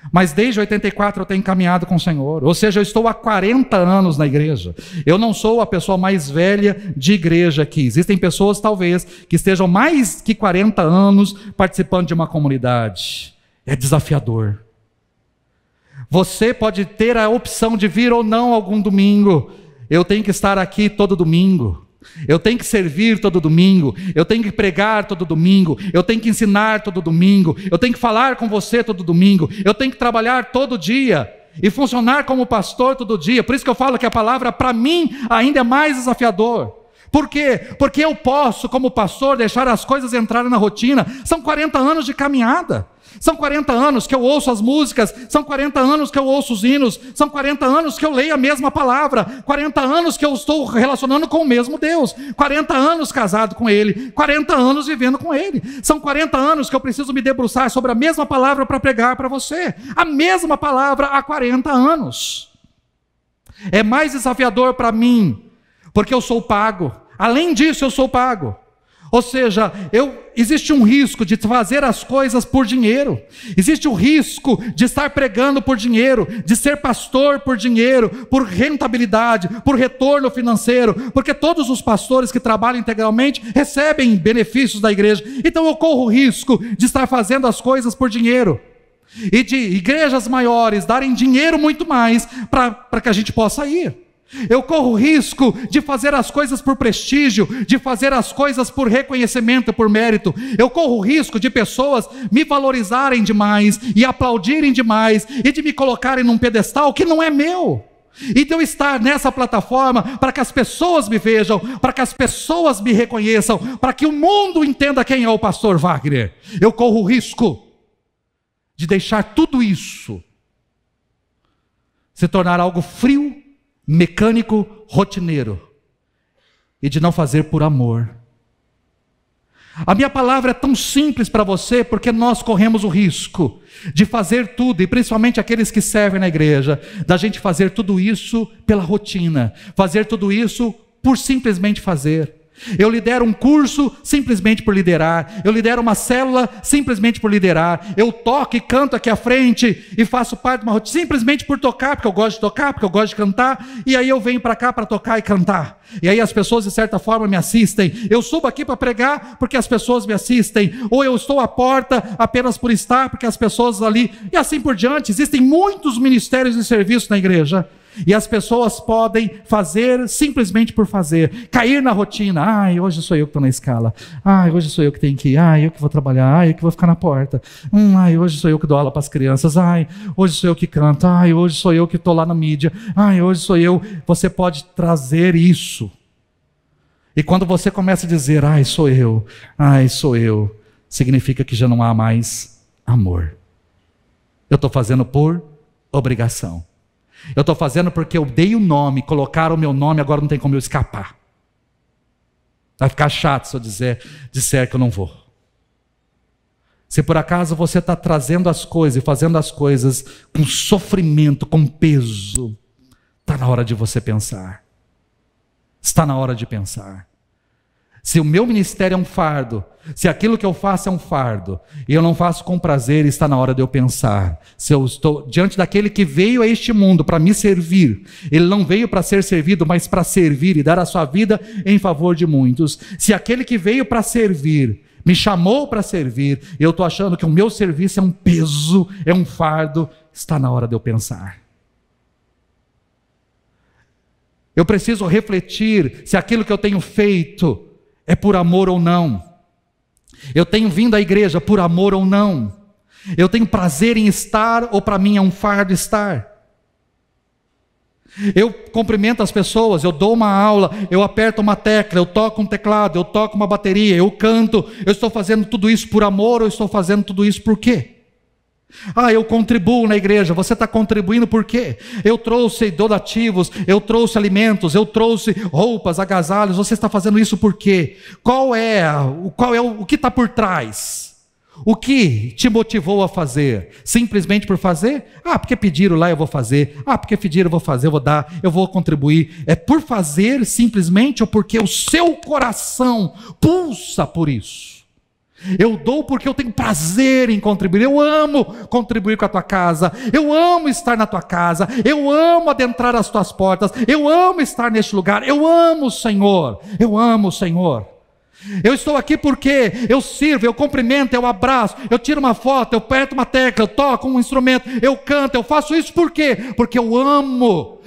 [SPEAKER 1] Mas desde 84 eu tenho caminhado com o Senhor, ou seja, eu estou há 40 anos na igreja. Eu não sou a pessoa mais velha de igreja aqui. Existem pessoas talvez que estejam mais que 40 anos participando de uma comunidade. É desafiador. Você pode ter a opção de vir ou não algum domingo. Eu tenho que estar aqui todo domingo. Eu tenho que servir todo domingo, eu tenho que pregar todo domingo, eu tenho que ensinar todo domingo, eu tenho que falar com você todo domingo, eu tenho que trabalhar todo dia e funcionar como pastor todo dia. Por isso que eu falo que a palavra para mim ainda é mais desafiador. Por quê? Porque eu posso, como pastor, deixar as coisas entrarem na rotina. São 40 anos de caminhada. São 40 anos que eu ouço as músicas, são 40 anos que eu ouço os hinos, são 40 anos que eu leio a mesma palavra, 40 anos que eu estou relacionando com o mesmo Deus, 40 anos casado com Ele, 40 anos vivendo com Ele. São 40 anos que eu preciso me debruçar sobre a mesma palavra para pregar para você. A mesma palavra há 40 anos. É mais desafiador para mim, porque eu sou pago. Além disso, eu sou pago. Ou seja, existe um risco de fazer as coisas por dinheiro. Existe o risco de estar pregando por dinheiro, de ser pastor por dinheiro, por rentabilidade, por retorno financeiro, porque todos os pastores que trabalham integralmente recebem benefícios da igreja. Então eu corro o risco de estar fazendo as coisas por dinheiro. E de igrejas maiores darem dinheiro muito mais para que a gente possa ir. Eu corro o risco de fazer as coisas por prestígio, de fazer as coisas por reconhecimento, por mérito. Eu corro o risco de pessoas me valorizarem demais e aplaudirem demais e de me colocarem num pedestal que não é meu. E de eu estar nessa plataforma para que as pessoas me vejam, para que as pessoas me reconheçam, para que o mundo entenda quem é o pastor Wagner. Eu corro o risco de deixar tudo isso se tornar algo frio, mecânico, rotineiro, e de não fazer por amor. A minha palavra é tão simples para você, porque nós corremos o risco de fazer tudo, e principalmente aqueles que servem na igreja, da gente fazer tudo isso pela rotina, fazer tudo isso por simplesmente fazer. Eu lidero um curso simplesmente por liderar, eu lidero uma célula simplesmente por liderar, eu toco e canto aqui à frente e faço parte de uma rotina simplesmente por tocar, porque eu gosto de tocar, porque eu gosto de cantar, e aí eu venho para cá para tocar e cantar, e aí as pessoas de certa forma me assistem. Eu subo aqui para pregar porque as pessoas me assistem, ou eu estou à porta apenas por estar, porque as pessoas ali, e assim por diante. Existem muitos ministérios e serviços na igreja, e as pessoas podem fazer simplesmente por fazer, cair na rotina. Ai, hoje sou eu que estou na escala. Ai, hoje sou eu que tenho que ir. Ai, eu que vou trabalhar. Ai, eu que vou ficar na porta. Ai, hoje sou eu que dou aula para as crianças. Ai, hoje sou eu que canto. Ai, hoje sou eu que estou lá na mídia. Ai, hoje sou eu. Você pode trazer isso. E quando você começa a dizer, ai, sou eu, significa que já não há mais amor. Eu estou fazendo por obrigação. Eu estou fazendo porque eu dei o nome, colocaram o meu nome, agora não tem como eu escapar. Vai ficar chato se eu disser que eu não vou. Se por acaso você está trazendo as coisas e fazendo as coisas com sofrimento, com peso, está na hora de você pensar. Está na hora de pensar. Se o meu ministério é um fardo, se aquilo que eu faço é um fardo, e eu não faço com prazer, está na hora de eu pensar. Se eu estou diante daquele que veio a este mundo para me servir, ele não veio para ser servido, mas para servir e dar a sua vida em favor de muitos. Se aquele que veio para servir, me chamou para servir, e eu estou achando que o meu serviço é um peso, é um fardo, está na hora de eu pensar. Eu preciso refletir se aquilo que eu tenho feito é por amor ou não. Eu tenho vindo à igreja por amor ou não. Eu tenho prazer em estar ou para mim é um fardo estar. Eu cumprimento as pessoas, eu dou uma aula, eu aperto uma tecla, eu toco um teclado, eu toco uma bateria, eu canto. Eu estou fazendo tudo isso por amor ou estou fazendo tudo isso por quê? Eu contribuo na igreja. Você está contribuindo por quê? Eu trouxe donativos, eu trouxe alimentos, eu trouxe roupas, agasalhos. Você está fazendo isso por quê? O que está por trás? O que te motivou a fazer? Simplesmente por fazer? Porque pediram lá, eu vou fazer. Porque pediram, eu vou fazer, eu vou dar, eu vou contribuir. É por fazer simplesmente ou porque o seu coração pulsa por isso? Eu dou porque eu tenho prazer em contribuir. Eu amo contribuir com a tua casa. Eu amo estar na tua casa. Eu amo adentrar as tuas portas. Eu amo estar neste lugar. Eu amo o Senhor. Eu amo o Senhor. Eu estou aqui porque eu sirvo, eu cumprimento, eu abraço, eu tiro uma foto, eu aperto uma tecla, eu toco um instrumento, eu canto, eu faço isso por quê? Porque eu amo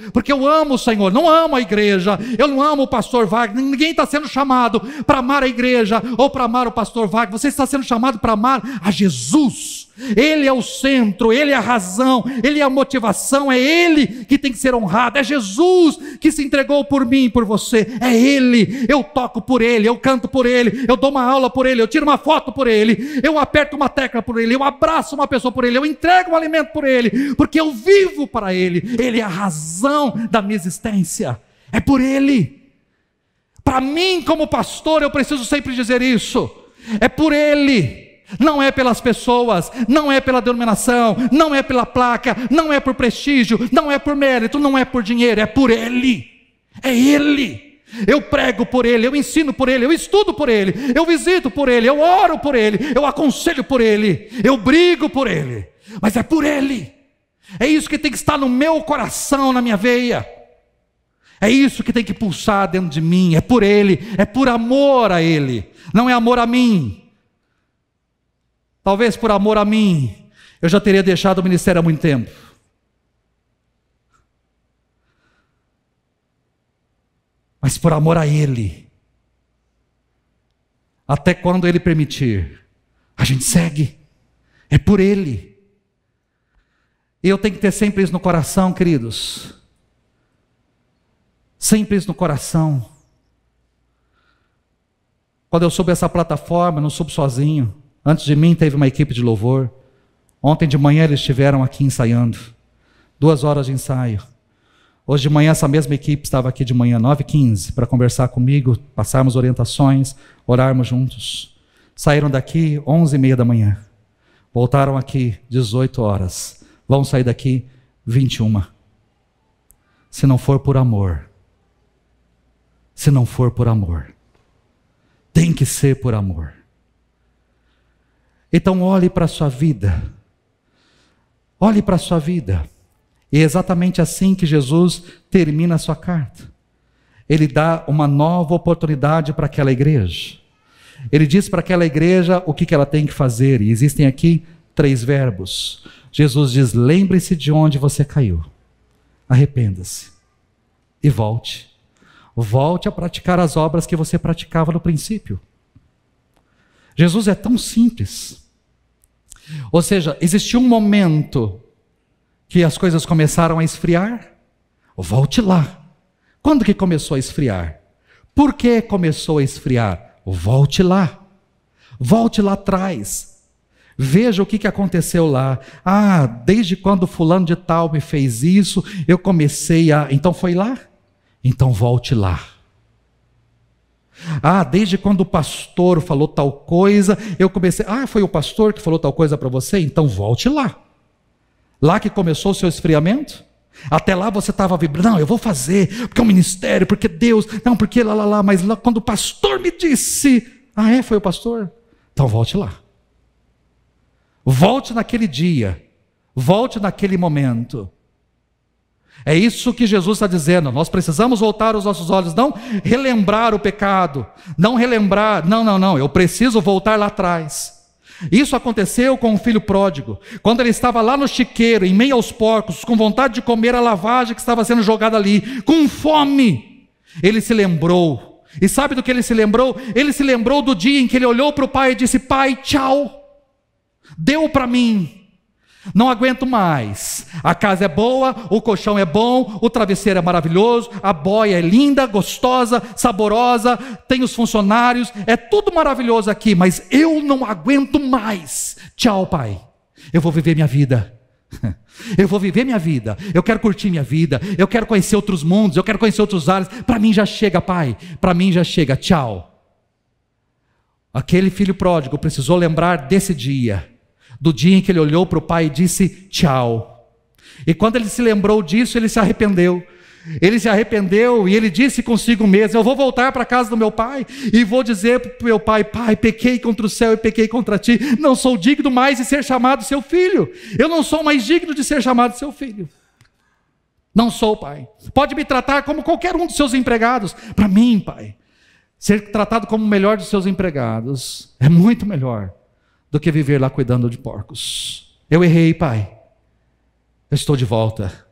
[SPEAKER 1] o Senhor, não amo a igreja, eu não amo o pastor Wagner. Ninguém está sendo chamado para amar a igreja ou para amar o pastor Wagner. Você está sendo chamado para amar a Jesus. Ele é o centro, Ele é a razão, Ele é a motivação, é Ele que tem que ser honrado, é Jesus que se entregou por mim e por você, é Ele. Eu toco por Ele, eu canto por Ele, eu dou uma aula por Ele, eu tiro uma foto por Ele, eu aperto uma tecla por Ele, eu abraço uma pessoa por Ele, eu entrego um alimento por Ele, porque eu vivo para Ele. Ele é a razão da minha existência, é por Ele. Para mim como pastor eu preciso sempre dizer isso, é por Ele. Não é pelas pessoas, não é pela denominação, não é pela placa, não é por prestígio, não é por mérito, não é por dinheiro, é por Ele. É Ele. Eu prego por Ele, eu ensino por Ele, eu estudo por Ele, eu visito por Ele, eu oro por Ele, eu aconselho por Ele, eu brigo por Ele, mas é por Ele. É isso que tem que estar no meu coração, na minha veia. É isso que tem que pulsar dentro de mim, é por Ele, é por amor a Ele, não é amor a mim. Talvez por amor a mim, eu já teria deixado o ministério há muito tempo. Mas por amor a Ele, até quando Ele permitir, a gente segue. É por Ele. E eu tenho que ter sempre isso no coração, queridos. Sempre isso no coração. Quando eu subo essa plataforma, eu não subo sozinho. Antes de mim teve uma equipe de louvor. Ontem de manhã eles estiveram aqui ensaiando. 2 horas de ensaio. Hoje de manhã essa mesma equipe estava aqui de manhã, 9h15, para conversar comigo, passarmos orientações, orarmos juntos. Saíram daqui 11h30 da manhã. Voltaram aqui 18 horas. Vão sair daqui 21. Se não for por amor. Se não for por amor. Tem que ser por amor. Então olhe para a sua vida. Olhe para a sua vida. E é exatamente assim que Jesus termina a sua carta. Ele dá uma nova oportunidade para aquela igreja. Ele diz para aquela igreja o que ela tem que fazer. E existem aqui 3 verbos. Jesus diz: lembre-se de onde você caiu. Arrependa-se. E volte. Volte a praticar as obras que você praticava no princípio. Jesus é tão simples. Ou seja, existiu um momento que as coisas começaram a esfriar. Volte lá. Quando que começou a esfriar? Por que começou a esfriar? Volte lá. Volte lá atrás. Veja o que aconteceu lá. Desde quando fulano de tal me fez isso, eu comecei a... Então foi lá? Então volte lá. Desde quando o pastor falou tal coisa, eu comecei... foi o pastor que falou tal coisa para você? Então volte lá. Lá que começou o seu esfriamento? Até lá você estava vibrando, não, eu vou fazer, porque é um ministério, porque Deus, não, porque lá, mas lá quando o pastor me disse, foi o pastor? Então volte lá. Volte naquele dia, volte naquele momento. É isso que Jesus está dizendo. Nós precisamos voltar os nossos olhos, não relembrar o pecado, não relembrar, não, eu preciso voltar lá atrás. Isso aconteceu com o filho pródigo, quando ele estava lá no chiqueiro, em meio aos porcos, com vontade de comer a lavagem que estava sendo jogada ali, com fome. Ele se lembrou, e sabe do que ele se lembrou? Ele se lembrou do dia em que ele olhou para o pai e disse: pai, tchau, deu para mim. Não aguento mais. A casa é boa, o colchão é bom, o travesseiro é maravilhoso, a boia é linda, gostosa, saborosa, tem os funcionários, é tudo maravilhoso aqui, mas eu não aguento mais. Tchau, pai. Eu vou viver minha vida. Eu vou viver minha vida. Eu quero curtir minha vida. Eu quero conhecer outros mundos, eu quero conhecer outros ares. Para mim já chega, pai. Para mim já chega. Tchau. Aquele filho pródigo precisou lembrar desse dia. Do dia em que ele olhou para o pai e disse tchau. E quando ele se lembrou disso, ele se arrependeu. Ele se arrependeu e ele disse consigo mesmo: eu vou voltar para a casa do meu pai e vou dizer para o meu pai: pai, pequei contra o céu e pequei contra ti. Não sou digno mais de ser chamado seu filho. Eu não sou mais digno de ser chamado seu filho. Não sou, pai. Pode me tratar como qualquer um dos seus empregados. Para mim, pai, ser tratado como o melhor dos seus empregados é muito melhor do que viver lá cuidando de porcos. Eu errei, pai. Eu estou de volta.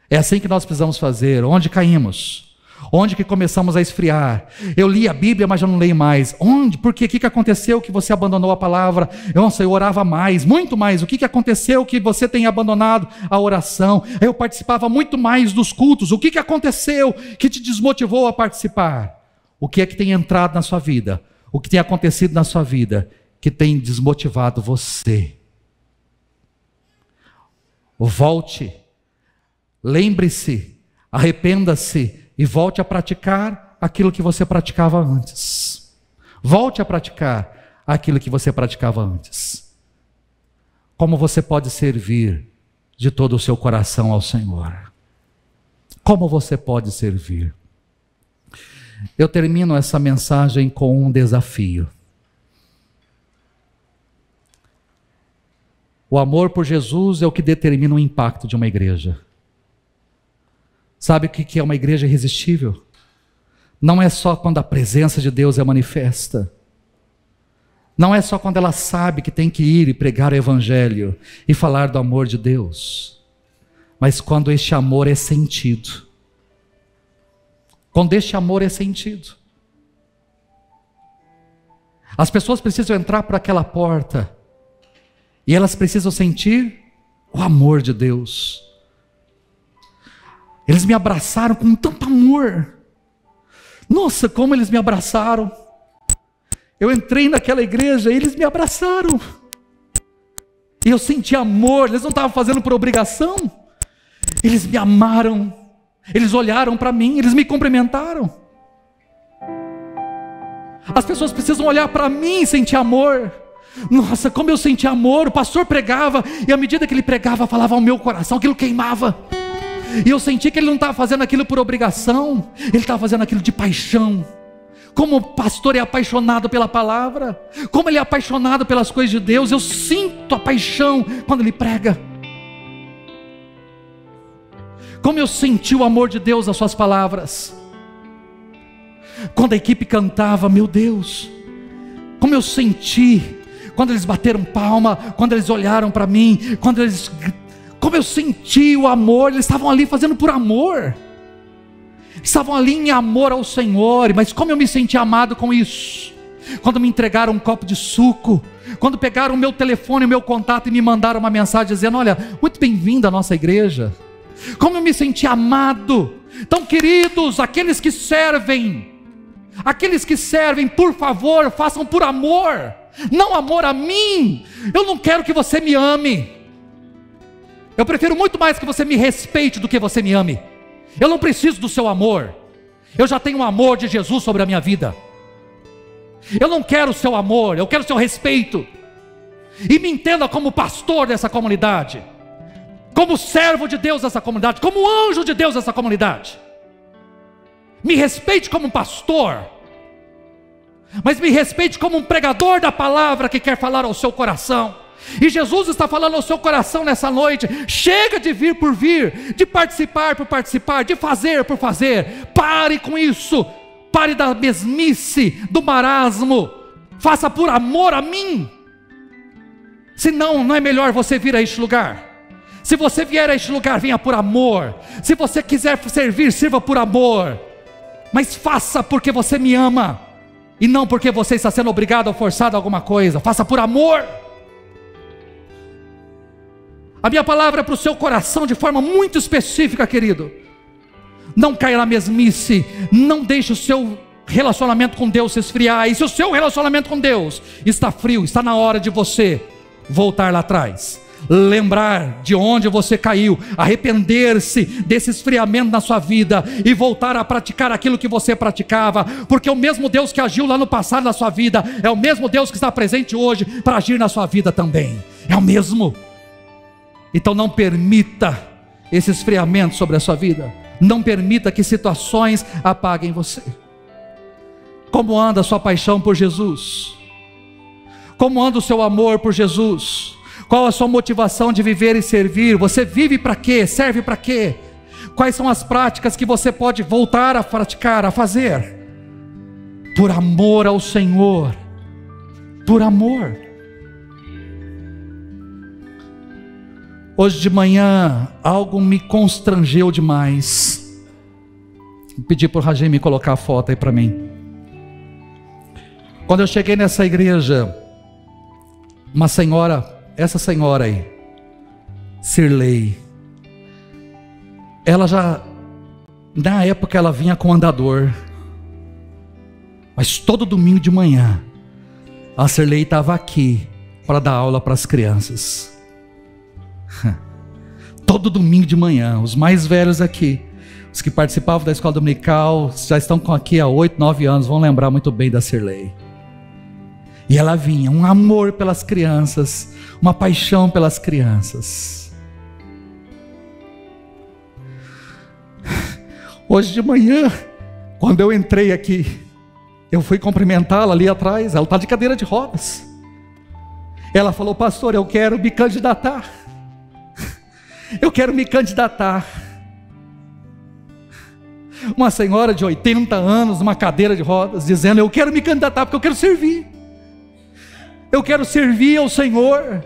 [SPEAKER 1] É assim que nós precisamos fazer. Onde caímos? Onde que começamos a esfriar? Eu li a Bíblia, mas já não leio mais. Onde? Por quê? O que aconteceu que você abandonou a palavra? Nossa, eu orava mais, muito mais. O que aconteceu que você tem abandonado a oração? Eu participava muito mais dos cultos. O que aconteceu que te desmotivou a participar? O que é que tem entrado na sua vida? O que tem acontecido na sua vida que tem desmotivado você? Volte, lembre-se, arrependa-se e volte a praticar aquilo que você praticava antes. Volte a praticar aquilo que você praticava antes. Como você pode servir de todo o seu coração ao Senhor? Como você pode servir? Eu termino essa mensagem com um desafio. O amor por Jesus é o que determina o impacto de uma igreja. Sabe o que é uma igreja irresistível? Não é só quando a presença de Deus é manifesta. Não é só quando ela sabe que tem que ir e pregar o evangelho e falar do amor de Deus. Mas quando este amor é sentido. Quando este amor é sentido. As pessoas precisam entrar por aquela porta e elas precisam sentir o amor de Deus. Eles me abraçaram com tanto amor. Nossa, como eles me abraçaram. Eu entrei naquela igreja e eles me abraçaram. E eu senti amor. Eles não estavam fazendo por obrigação. Eles me amaram. Eles olharam para mim, eles me cumprimentaram. As pessoas precisam olhar para mim e sentir amor. Nossa, como eu senti amor. O pastor pregava e à medida que ele pregava, falava ao meu coração, aquilo queimava. E eu senti que ele não estava fazendo aquilo por obrigação, ele estava fazendo aquilo de paixão. Como o pastor é apaixonado pela palavra, como ele é apaixonado pelas coisas de Deus, eu sinto a paixão quando ele prega. Como eu senti o amor de Deus nas suas palavras. Quando a equipe cantava, meu Deus, como eu senti, quando eles bateram palma, quando eles olharam para mim, como eu senti o amor. Eles estavam ali fazendo por amor, estavam ali em amor ao Senhor. Mas como eu me senti amado com isso, quando me entregaram um copo de suco, quando pegaram o meu telefone, o meu contato e me mandaram uma mensagem dizendo: olha, muito bem-vindo à nossa igreja. Como eu me senti amado. Então, queridos, aqueles que servem, por favor, façam por amor, não amor a mim. Eu não quero que você me ame. Eu prefiro muito mais que você me respeite do que você me ame. Eu não preciso do seu amor. Eu já tenho o amor de Jesus sobre a minha vida. Eu não quero o seu amor, eu quero o seu respeito. E me entenda como pastor dessa comunidade, como servo de Deus dessa comunidade, como anjo de Deus dessa comunidade. Me respeite como um pastor, mas me respeite como um pregador da palavra que quer falar ao seu coração. E Jesus está falando ao seu coração nessa noite: chega de vir por vir, de participar por participar, de fazer por fazer. Pare com isso, pare da mesmice, do marasmo, faça por amor a mim. Senão, não é melhor você vir a este lugar? Se você vier a este lugar, venha por amor. Se você quiser servir, sirva por amor, mas faça porque você me ama, e não porque você está sendo obrigado ou forçado a alguma coisa. Faça por amor. A minha palavra é para o seu coração de forma muito específica, querido. Não caia na mesmice, não deixe o seu relacionamento com Deus se esfriar. E se o seu relacionamento com Deus está frio, está na hora de você voltar lá atrás, lembrar de onde você caiu, arrepender-se desse esfriamento na sua vida e voltar a praticar aquilo que você praticava, porque o mesmo Deus que agiu lá no passado na sua vida é o mesmo Deus que está presente hoje para agir na sua vida também. É o mesmo. Então não permita esse esfriamento sobre a sua vida. Não permita que situações apaguem você. Como anda a sua paixão por Jesus? Como anda o seu amor por Jesus? Qual a sua motivação de viver e servir? Você vive para quê? Serve para quê? Quais são as práticas que você pode voltar a praticar, a fazer? Por amor ao Senhor. Por amor. Hoje de manhã, algo me constrangeu demais. Pedi para o Rajim me colocar a foto aí para mim. Quando eu cheguei nessa igreja, uma senhora, essa senhora aí, Sirlei, ela já, na época ela vinha com andador, mas todo domingo de manhã, a Sirlei estava aqui para dar aula para as crianças. Todo domingo de manhã, os mais velhos aqui, os que participavam da escola dominical, já estão aqui há 8, 9 anos, vão lembrar muito bem da Sirlei. E ela vinha, um amor pelas crianças, uma paixão pelas crianças. Hoje de manhã, quando eu entrei aqui, eu fui cumprimentá-la ali atrás, ela está de cadeira de rodas. Ela falou: pastor, eu quero me candidatar. Eu quero me candidatar. Uma senhora de 80 anos, uma cadeira de rodas, dizendo: eu quero me candidatar porque eu quero servir. Eu quero servir ao Senhor.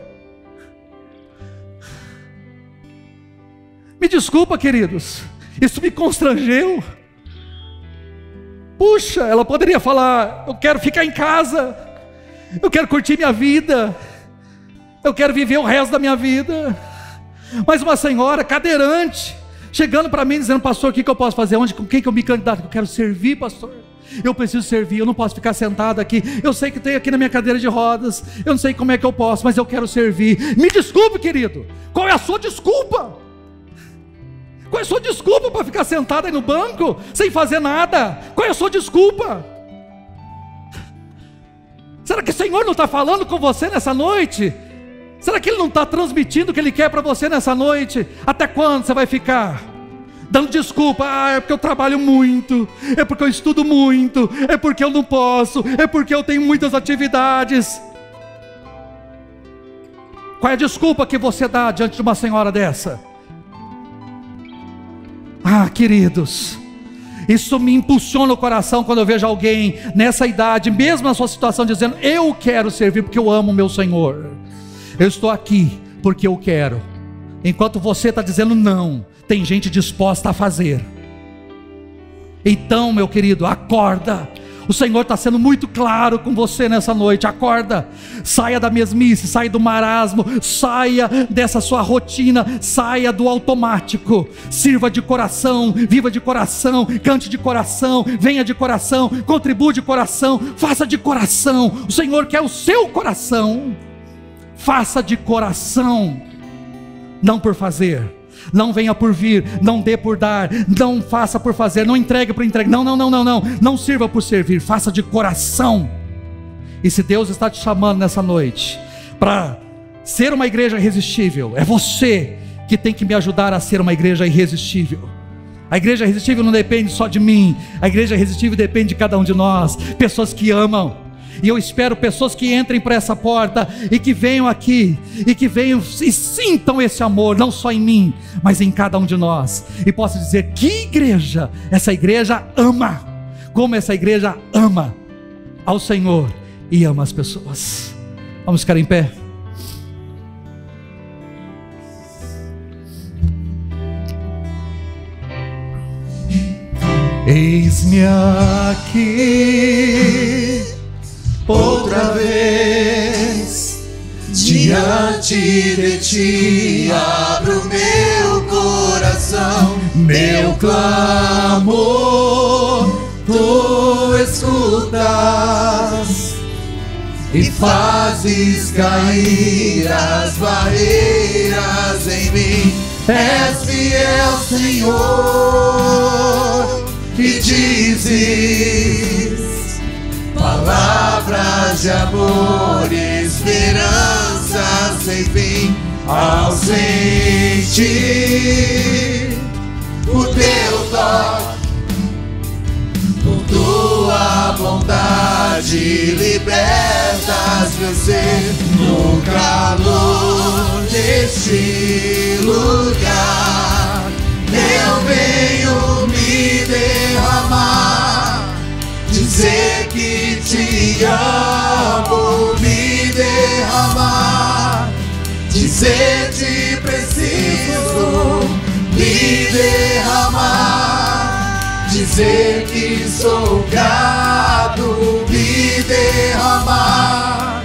[SPEAKER 1] Me desculpa, queridos, isso me constrangeu. Puxa, ela poderia falar: eu quero ficar em casa, eu quero curtir minha vida, eu quero viver o resto da minha vida. Mas uma senhora cadeirante, chegando para mim dizendo: pastor, o que eu posso fazer? Onde, com quem que eu me candidato? Eu quero servir, pastor. Eu preciso servir, eu não posso ficar sentado aqui. Eu sei que tem aqui na minha cadeira de rodas, eu não sei como é que eu posso, mas eu quero servir. Me desculpe, querido, qual é a sua desculpa? Qual é a sua desculpa para ficar sentado aí no banco, sem fazer nada? Qual é a sua desculpa? Será que o Senhor não está falando com você nessa noite? Será que Ele não está transmitindo o que Ele quer para você nessa noite? Até quando você vai ficar dando desculpa? É porque eu trabalho muito, é porque eu estudo muito, é porque eu não posso, é porque eu tenho muitas atividades. Qual é a desculpa que você dá diante de uma senhora dessa? Queridos, isso me impulsiona o coração quando eu vejo alguém nessa idade, mesmo na sua situação, dizendo: eu quero servir porque eu amo o meu Senhor. Eu estou aqui porque eu quero. Enquanto você está dizendo não, tem gente disposta a fazer. Então, meu querido, acorda. O Senhor está sendo muito claro com você nessa noite. Acorda, saia da mesmice, saia do marasmo, saia dessa sua rotina, saia do automático. Sirva de coração, viva de coração, cante de coração, venha de coração, contribua de coração, faça de coração. O Senhor quer o seu coração. Faça de coração, não por fazer. Não venha por vir, não dê por dar, não faça por fazer, não entregue por entregue. Não sirva por servir, faça de coração. E se Deus está te chamando nessa noite para ser uma igreja irresistível, é você que tem que me ajudar a ser uma igreja irresistível. A igreja irresistível não depende só de mim, a igreja irresistível depende de cada um de nós, pessoas que amam. E eu espero pessoas que entrem por essa porta e que venham aqui, e que venham e sintam esse amor, não só em mim, mas em cada um de nós. E posso dizer: que igreja, essa igreja ama, como essa igreja ama ao Senhor e ama as pessoas. Vamos ficar em pé.
[SPEAKER 2] Eis-me aqui outra vez diante Diante de ti abro meu coração, meu clamor tu escutas e fazes cair as barreiras em mim. És fiel, Senhor, e dizes palavras de amor e esperança sem fim. Ausente o teu toque, por tua bondade libertas meu ser. No calor deste lugar eu venho me derramar, dizer que te amo, me derramar, dizer te preciso, me derramar, dizer que sou grato, me derramar,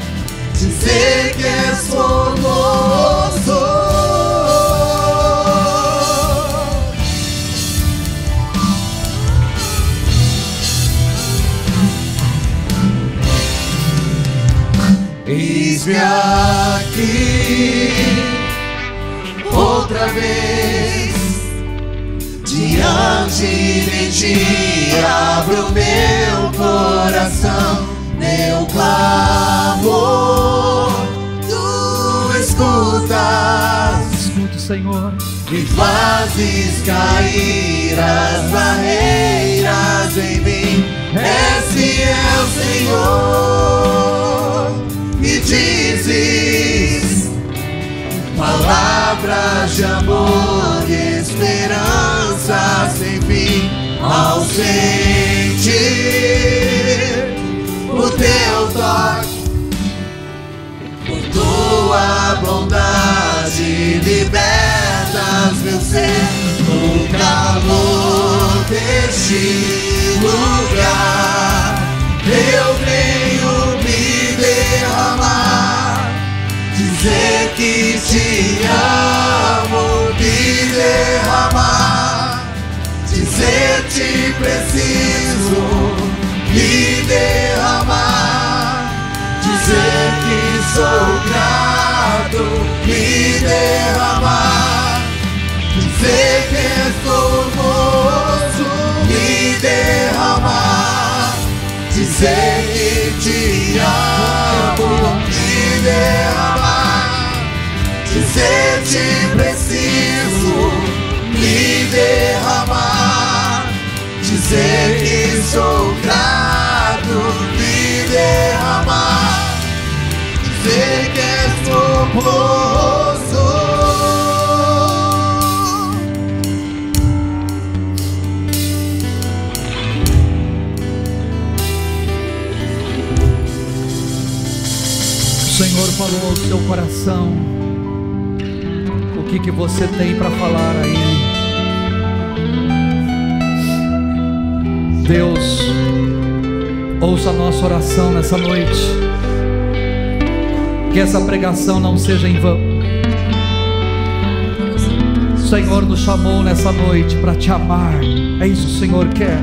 [SPEAKER 2] dizer que és formoso. Eis-me aqui outra vez, diante de ti abro meu coração, meu clamor tu escutas.
[SPEAKER 1] Escute, Senhor,
[SPEAKER 2] e fazes cair as barreiras em mim. És fiel, Senhor, e dizes palavras de amor e esperança sem fim. Ao sentir o teu toque, por tua bondade libertas meu ser. No calor deste lugar eu venho me derramar, dizer que te amo, me derramar, dizer te preciso, me derramar, dizer que sou grato, me derramar, dizer que és formoso, me derramar, dizer que te amo, me derramar, dizer te preciso, me derramar, dizer que sou grato, me derramar, dizer que és formoso.
[SPEAKER 1] o Senhor falou ao seu coração. O que você tem para falar a Ele? Deus, ouça a nossa oração nessa noite. Que essa pregação não seja em vão. O Senhor nos chamou nessa noite para te amar. É isso que o Senhor quer.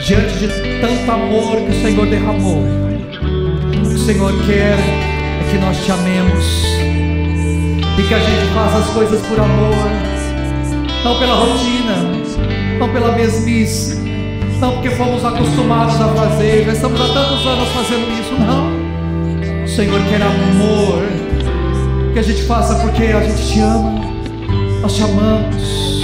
[SPEAKER 1] Diante de tanto amor que o Senhor derramou, o que o Senhor quer é que nós te amemos e que a gente faça as coisas por amor, não pela rotina, não pela mesmice, não porque fomos acostumados a fazer, já estamos há tantos anos fazendo isso, não. O Senhor quer amor, que a gente faça porque a gente te ama. Nós te amamos,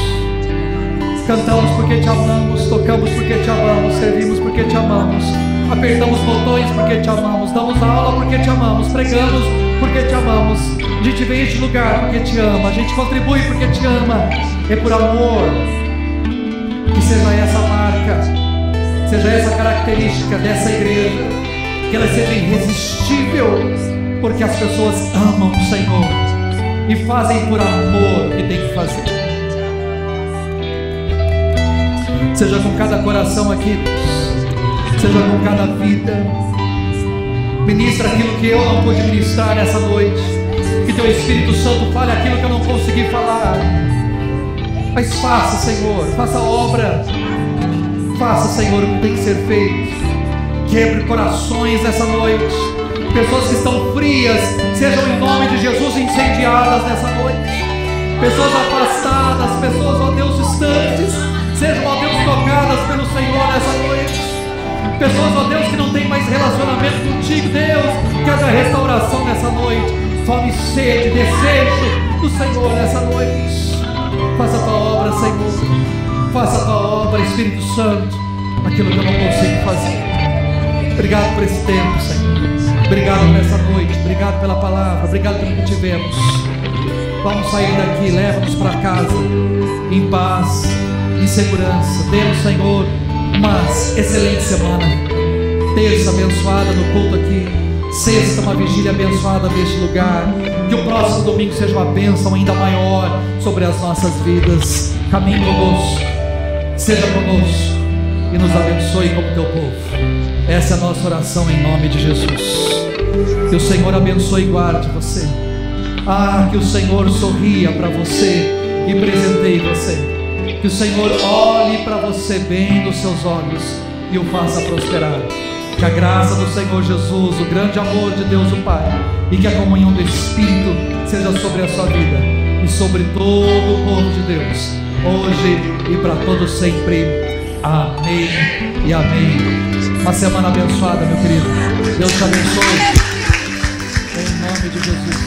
[SPEAKER 1] cantamos porque te amamos, tocamos porque te amamos, servimos porque te amamos, apertamos botões porque te amamos, damos aula porque te amamos, pregamos porque te amamos. A gente vem a este lugar porque te ama, a gente contribui porque te ama. É por amor. Que seja essa marca, seja essa característica dessa igreja, que ela seja irresistível, porque as pessoas amam o Senhor e fazem por amor o que tem que fazer. Seja com cada coração aqui, seja com cada vida. Ministra aquilo que eu não pude ministrar nessa noite. Que teu Espírito Santo fale aquilo que eu não consegui falar. Mas faça, Senhor, faça a obra. Faça, Senhor, o que tem que ser feito. Quebre corações nessa noite. Pessoas que estão frias, sejam em nome de Jesus incendiadas nessa noite. Pessoas afastadas, pessoas, ó Deus, distantes, sejam, ó Deus, tocadas pelo Senhor nessa noite. Pessoas, ó Deus, que não têm mais relacionamento contigo, Deus, que haja restauração nessa noite. Fome, sede, desejo do Senhor nessa noite. Faça a tua obra, Senhor. Faça a tua obra, Espírito Santo, aquilo que eu não consigo fazer. Obrigado por esse tempo, Senhor. Obrigado por essa noite. Obrigado pela palavra. Obrigado pelo que tivemos. Vamos sair daqui, leva-nos para casa em paz, em segurança. Dê-nos, Senhor, uma excelente semana. Terça abençoada no culto aqui. Sexta, uma vigília abençoada neste lugar. Que o próximo domingo seja uma bênção ainda maior sobre as nossas vidas. Caminhe conosco, seja conosco e nos abençoe como teu povo. Essa é a nossa oração em nome de Jesus. Que o Senhor abençoe e guarde você. Que o Senhor sorria para você e presenteie você. Que o Senhor olhe para você bem nos seus olhos e o faça prosperar. Que a graça do Senhor Jesus, o grande amor de Deus o Pai, e que a comunhão do Espírito seja sobre a sua vida e sobre todo o povo de Deus, hoje e para todos sempre. Amém e amém. Uma semana abençoada, meu querido. Deus te abençoe. Em nome de Jesus.